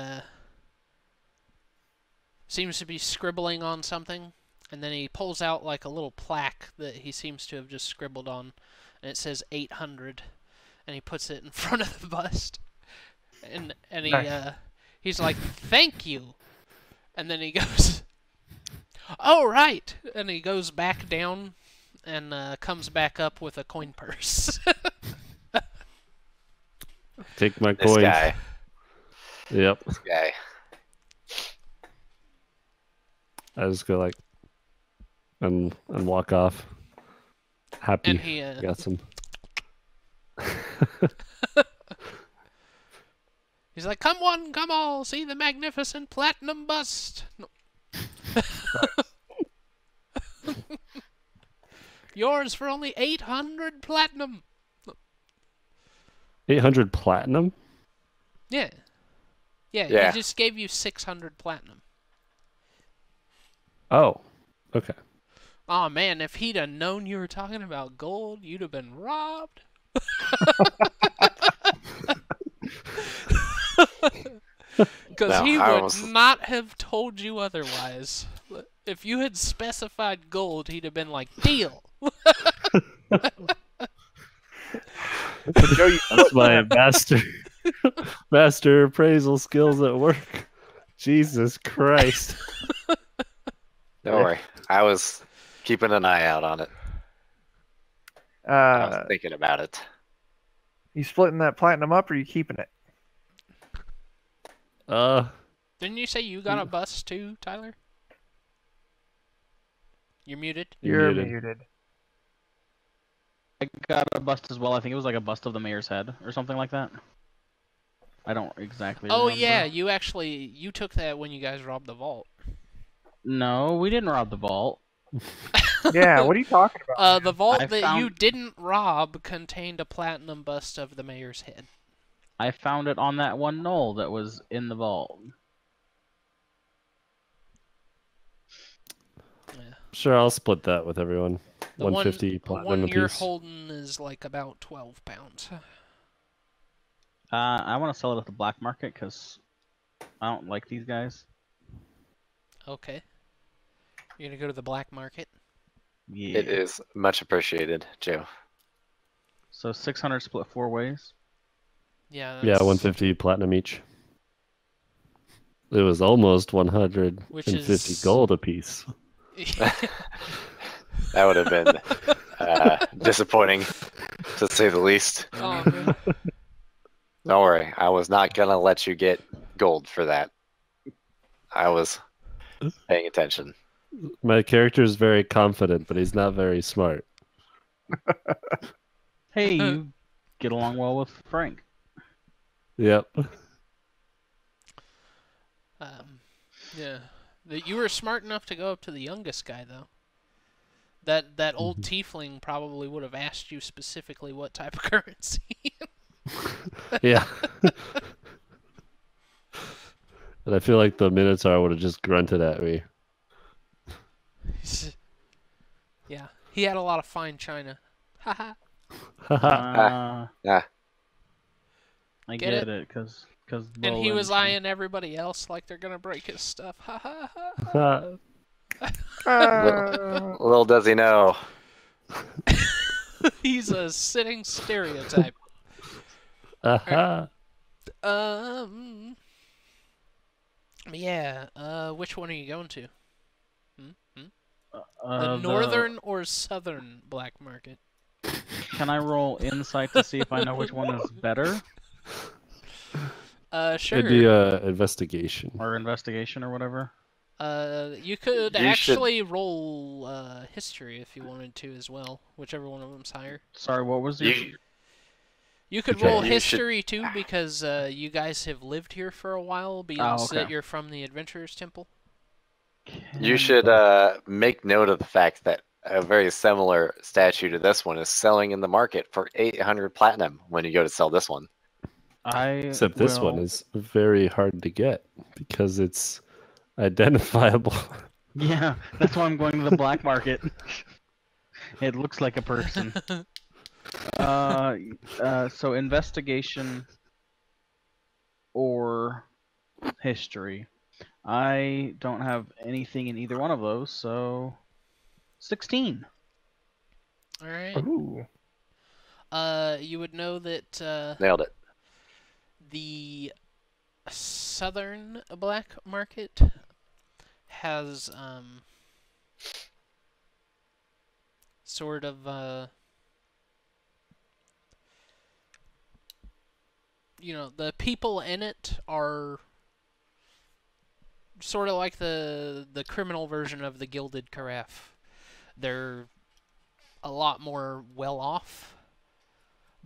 seems to be scribbling on something. And then he pulls out like a little plaque that he seems to have just scribbled on, and it says 800, and he puts it in front of the bust, and he he's like, "Thank you," and then he goes, "Oh right," and he goes back down, and comes back up with a coin purse. Take my This coins. guy. Yep. This guy. I just go like and walk off. Happy. And he got some. He's like, "Come one, come all, see the magnificent platinum bust." No. Yours for only 800 platinum. 800 platinum? Yeah. Yeah, Yeah. he just gave you 600 platinum. Oh. Okay. Oh man, if he'd have known you were talking about gold, you'd have been robbed. Because No, he I would was- not have told you otherwise. If you had specified gold, he'd have been like, deal. Joe, you That's my master appraisal skills at work. Jesus Christ. Don't worry. I was keeping an eye out on it. I was thinking about it. you splitting that platinum up, or you keeping it? Didn't you say you got a bust too, Tyler? You're muted. You're muted. muted. I got a bust as well. I think it was like a bust of the mayor's head or something like that. I don't exactly Oh remember. yeah, you took that when you guys robbed the vault. No, we didn't rob the vault. Yeah, what are you talking about? The vault I that you found- didn't rob contained a platinum bust of the mayor's head. I found it on that one knoll that was in the vault. Yeah. Sure, I'll split that with everyone. The 150 one platinum you're apiece. holding is like about 12 pounds. I want to sell it at the black market because I don't like these guys. Okay. You're gonna go to the black market? Yeah. It is much appreciated, Joe. So 600 split 4 ways. Yeah. Yeah, that's- 150 platinum each. It was almost 150 Which is- gold apiece. That would have been disappointing, to say the least. Oh, man. Don't worry. I was not going to let you get gold for that. I was paying attention. My character is very confident, but he's not very smart. Hey, you get along well with Frank. Yep. Yeah. You were smart enough to go up to the youngest guy, though. That old tiefling probably would have asked you specifically what type of currency. Yeah. And I feel like the Minotaur would have just grunted at me. Yeah, he had a lot of fine china. Haha. Uh, Ah, I Get get it, cause And he was lowlands, eyeing everybody else like they're gonna break his stuff. Ha ha ha. little does he know. He's a sitting stereotype. Aha. Yeah. Which one are you going to? The the northern or southern black market? Can I roll insight to see if I know which one is better, Sure. It'd be investigation. or investigation, or whatever? You could You should- actually roll history if you wanted to as well, whichever one of them's higher. Sorry, what was your? You could Okay. roll You should- history too because you guys have lived here for a while, being Oh, okay. that you're from the Adventurers Temple. You should make note of the fact that a very similar statue to this one is selling in the market for 800 platinum when you go to sell this one. Except this one is very hard to get because it's identifiable. Yeah, that's why I'm going to the black market. It looks like a person. So investigation or history. I don't have anything in either one of those, so 16. All right. Ooh. You would know that Nailed it. the southern black market has sort of the people in it are sort of like the criminal version of the Gilded Carafe. They're a lot more well off,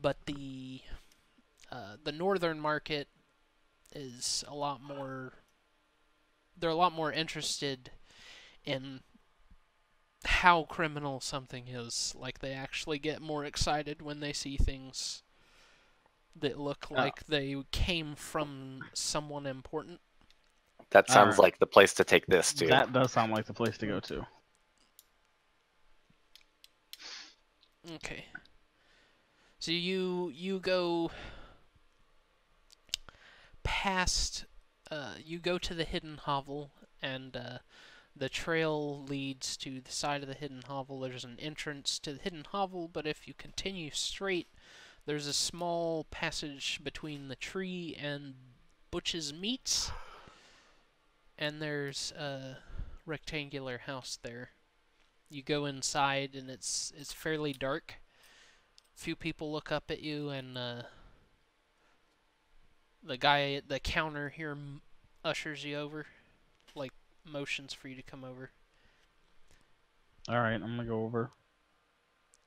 but the northern market is a lot more. They're a lot more interested in how criminal something is. Like, they actually get more excited when they see things that look like they came from someone important. That sounds Alright. like the place to take this to. That does sound like the place to go to. Okay. So you go past. You go to the hidden hovel, and the trail leads to the side of the hidden hovel. There's an entrance to the hidden hovel, but if you continue straight, there's a small passage between the tree and Butch's Meats, and there's a rectangular house there. You go inside, and it's fairly dark. A few people look up at you, and the guy at the counter here ushers you over, like motions for you to come over. Alright, I'm gonna go over.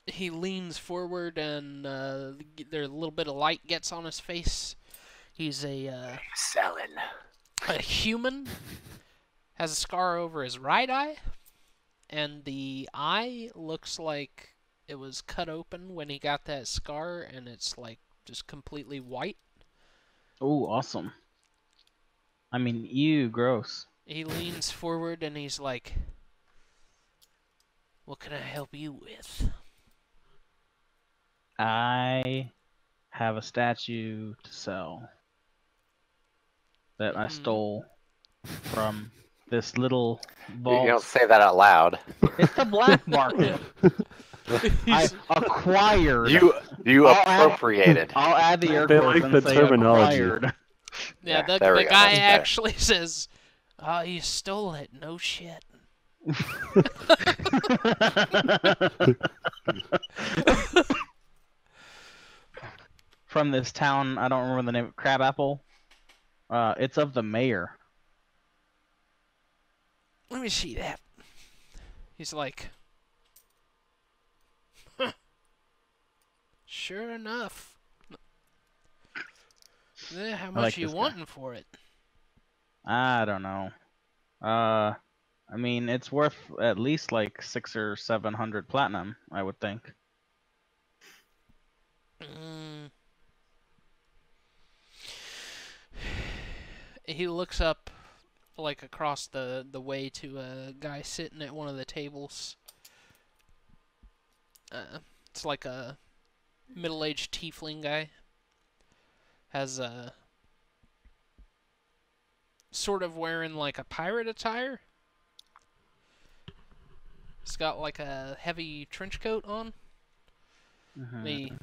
He leans forward, and there a little bit of light gets on his face. He's a Selling. human, has a scar over his right eye, and the eye looks like it was cut open when he got that scar, and it's like just completely white. Oh, awesome. I mean, ew, gross. He leans forward and he's like, "What can I help you with?" I have a statue to sell that I stole from this little You don't vault. say that out loud. It's the black market. I acquired. You I'll add- appropriated. I'll add the air They quotes like and the say terminology. acquired. Yeah, Yeah, there we the go, guy that's better. actually says, "Oh, you stole it. No shit." From this town, I don't remember the name. Crabapple. It's of the mayor. Let me see that. He's like, "Huh. Sure enough. How much like you this guy. wanting for it?" I don't know. I mean, it's worth at least like 600 or 700 platinum, I would think. Mm. He looks up, like across the way to a guy sitting at one of the tables. It's like a middle-aged tiefling guy. Has a sort of wearing like a pirate attire. He's got like a heavy trench coat on. Mhm.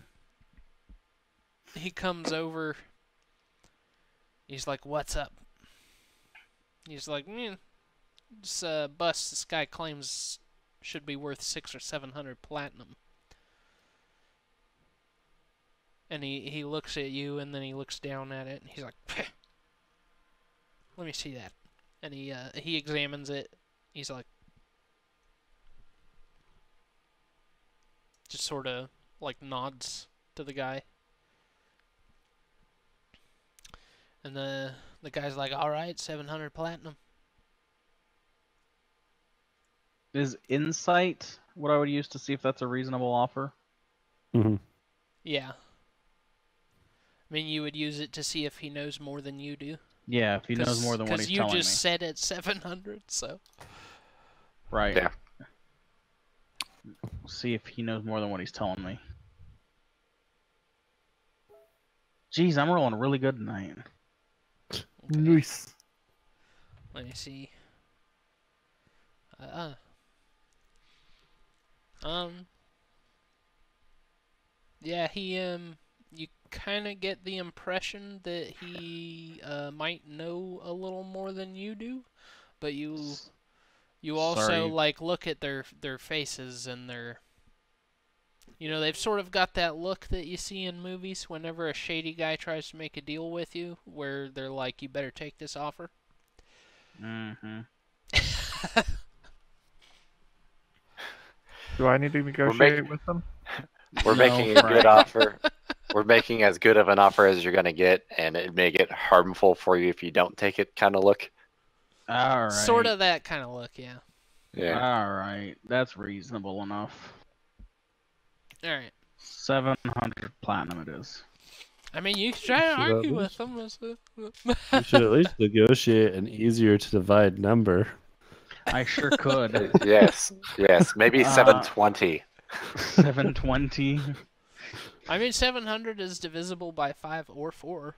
He comes over. He's like, "What's up?" He's like, "This bus this guy claims should be worth 600 or 700 platinum." And he looks at you, and then he looks down at it, and he's like, "Peh. Let me see that." And he examines it. He's like, just sort of like nods to the guy. And the guy's like, "All right, 700 platinum." Is insight what I would use to see if that's a reasonable offer? Hmm. Yeah. I mean, you would use it to see if he knows more than you do. Yeah, if he knows more than what he's telling me. Because you just said it's 700, so. Right. Yeah. See if he knows more than what he's telling me. Jeez, I'm rolling really good tonight. Okay. Nice. Let me see. Yeah, you kind of get the impression that he might know a little more than you do, but you also Sorry. like look at their faces and they've sort of got that look that you see in movies whenever a shady guy tries to make a deal with you, where they're like, "You better take this offer." Mm-hmm. Do I need to negotiate with them? We're No, making a good Frank. offer. We're making as good of an offer as you're going to get, and it may get harmful for you if you don't take it kind of look. All right. Sort of that kind of look, yeah. Yeah. All right. That's reasonable enough. All right. 700 platinum it is. I mean, you can try to Should at argue with least- them. You should at least negotiate an easier to divide number. I sure could. Yes. Maybe 720. 720. I mean, 700 is divisible by 5 or 4.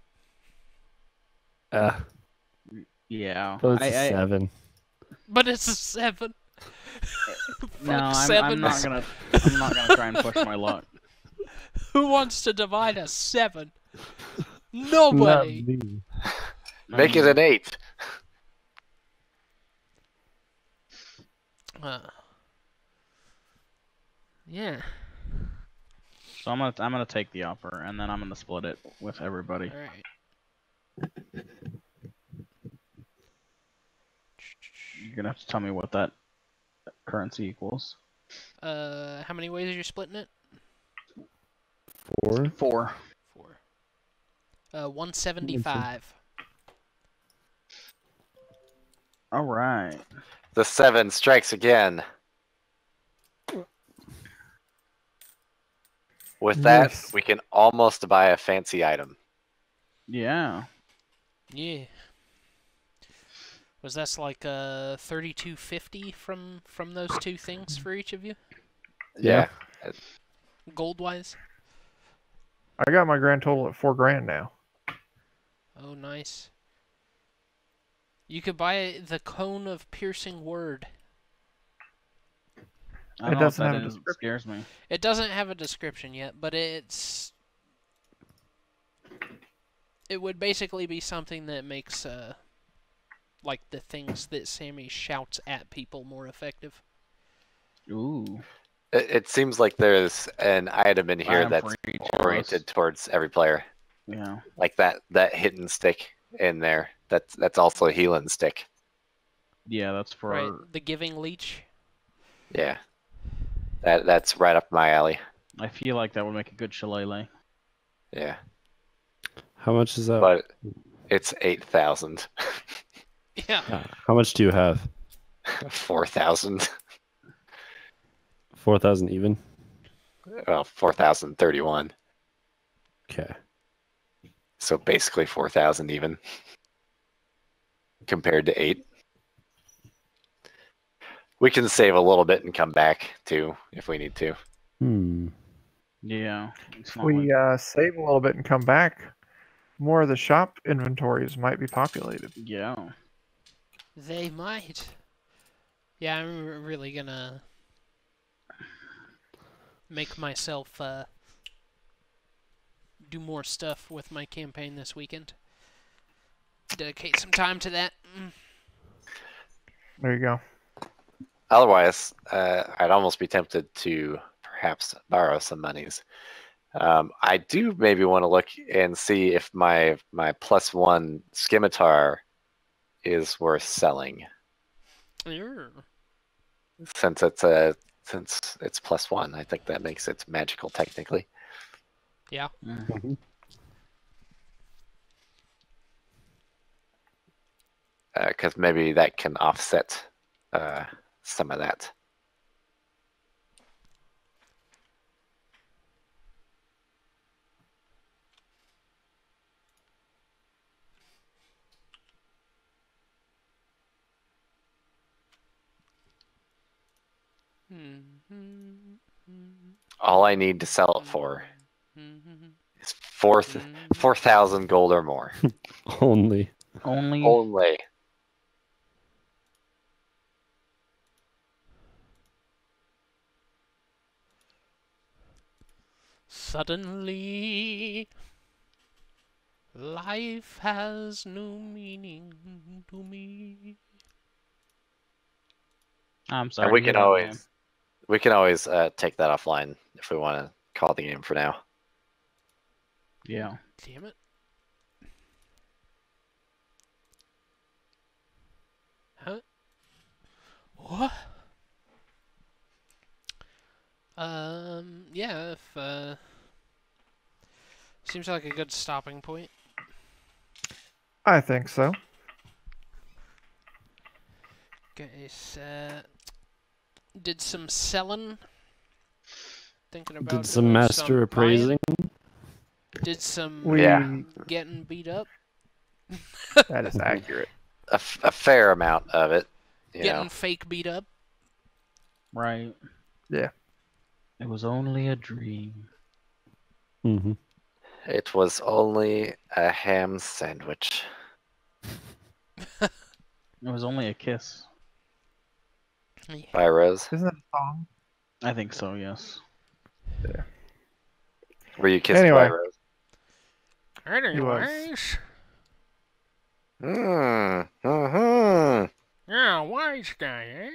Yeah. But it's a 7. But it's a 7. No, Fuck, I'm 7. not gonna. I'm not gonna try and push my luck. Who wants to divide a 7? Nobody. Not me. Make it an 8. Yeah. So I'm gonna take the offer, and then I'm gonna split it with everybody. All right. You're gonna have to tell me what that currency equals. How many ways are you splitting it? 4? 4. 4. 175. All right. The 7 strikes again. With that, Nice. we can almost buy a fancy item. Yeah. Yeah. Was that like 3250 from those two things for each of you, Yeah. gold wise? I got my grand total at $4,000 now. Oh, nice. You could buy the Cone of Piercing Word. I It don't know what doesn't that have a is. It description. scares me. It doesn't have a description yet, but it would basically be something that makes like the things that Sammy shouts at people more effective. Ooh. It seems like there's an item in here Item that's for each of us. oriented towards every player. Yeah. Like that hidden stick in there. That's also a healing stick. Yeah, that's for. Right, the Giving Leech. Yeah. That's right up my alley. I feel like that would make a good shillelagh. Yeah. How much is that? But it's 8,000. Yeah. How much do you have? 4,000. 4,000 even. Well, 4,031. Okay. So basically 4,000 even compared to 8. We can save a little bit and come back too if we need to. Yeah. It's If not we like... save a little bit and come back, more of the shop inventories might be populated. Yeah. They might. Yeah, I'm really gonna make myself do more stuff with my campaign this weekend. Dedicate some time to that. There you go. Otherwise, I'd almost be tempted to perhaps borrow some monies. I do maybe want to look and see if my +1 scimitar is worth selling, since it's +1. I think that makes it magical technically. Yeah. Because maybe that can offset some of that. All I need to sell it for is 4,000 gold or more. Only. Only. Suddenly, life has no meaning to me. I'm sorry. And we to can hear that, always man. take that offline if we want to call the game for now. Yeah. Damn it. Huh? What? Yeah, if, seems like a good stopping point. I think so. Okay, did some selling. Thinking about Did some doing master buying. appraising? Did some We getting beat up. that is accurate. A fair amount of it. You Getting know. fake beat up. Right. Yeah. It was only a dream. Mm-hmm. It was only a ham sandwich. It was only a kiss. By Rose. Isn't that a song? I think so, yes. Yeah. Were you kissed Anyway. by Rose? Anyways. Mm-hmm. Yeah, wise guy,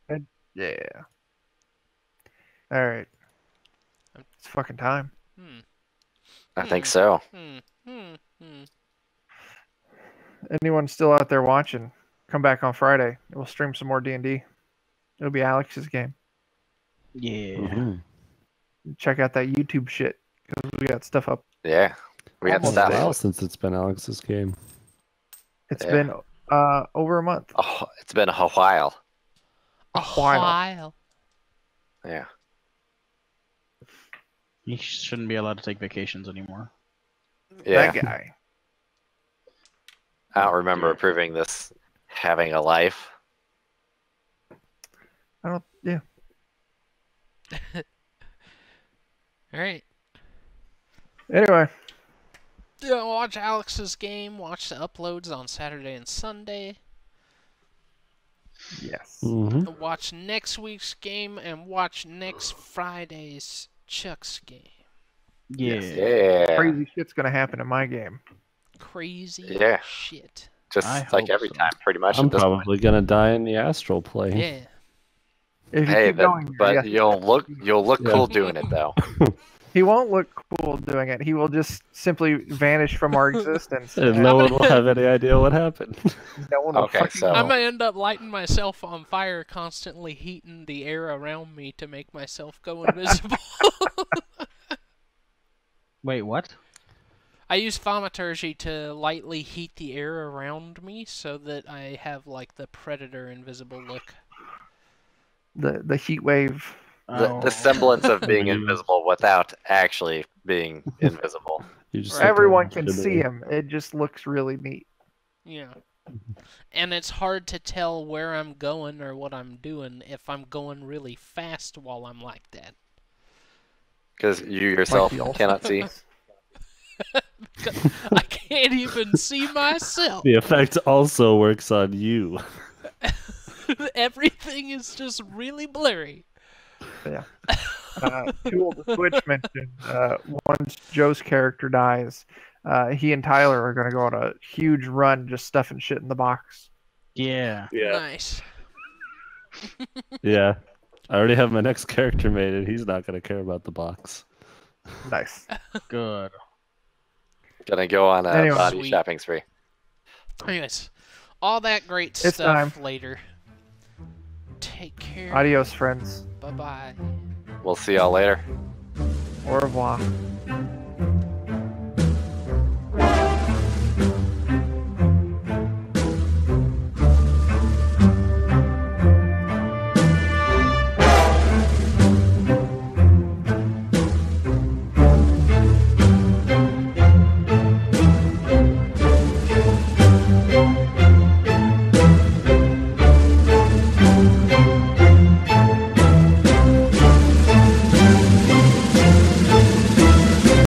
eh? Yeah. All right. It's fucking time. I think so. Anyone still out there watching? Come back on Friday. We'll stream some more D&D. It'll be Alex's game. Yeah. Mm-hmm. Check out that YouTube shit because we got stuff up. Yeah. We got Almost Been a stuff. while since it's been Alex's game. It's Yeah. been over a month. Oh, it's been a while. A while. Yeah. He shouldn't be allowed to take vacations anymore. Yeah. That guy. I don't remember approving this having a life. I don't. Yeah. All right. Anyway. Yeah, watch Alex's game. Watch the uploads on Saturday and Sunday. Yes. Mm-hmm. Watch next week's game and watch next Friday's Chuck's game. Yeah. Yeah. Crazy shit's gonna happen in my game. Crazy Yeah. shit. Just I like hope every so. time, pretty much. I'm at this point. probably gonna die in the astral plane. Yeah. If you Hey, keep going, but yes. you'll look Yeah. cool doing it though. He won't look cool doing it. He will just simply vanish from our existence. And and no one will have any idea what happened. no one will Okay, fucking so- know. I'm gonna end up lighting myself on fire, constantly heating the air around me to make myself go invisible. Wait, what? I use thaumaturgy to lightly heat the air around me so that I have like the predator invisible look. The heat wave. The semblance of being You- invisible without actually being invisible. You just Right. Everyone can shimmer. see him. It just looks really neat. Yeah. And it's hard to tell where I'm going or what I'm doing if I'm going really fast while I'm like that. Because you yourself Like the cannot see. I can't even see myself. The effect also works on you. Everything is just really blurry. Tool the Switch mentioned once Joe's character dies, he and Tyler are going to go on a huge run just stuffing shit in the box. Yeah. Nice. Yeah. I already have my next character made, and he's not going to care about the box. Nice. Good. Gonna go on a Anyway. body Sweet. shopping spree. Anyways, all that great It's stuff time. later. Take care. Adios, friends. Bye-bye. We'll see y'all later. Au revoir.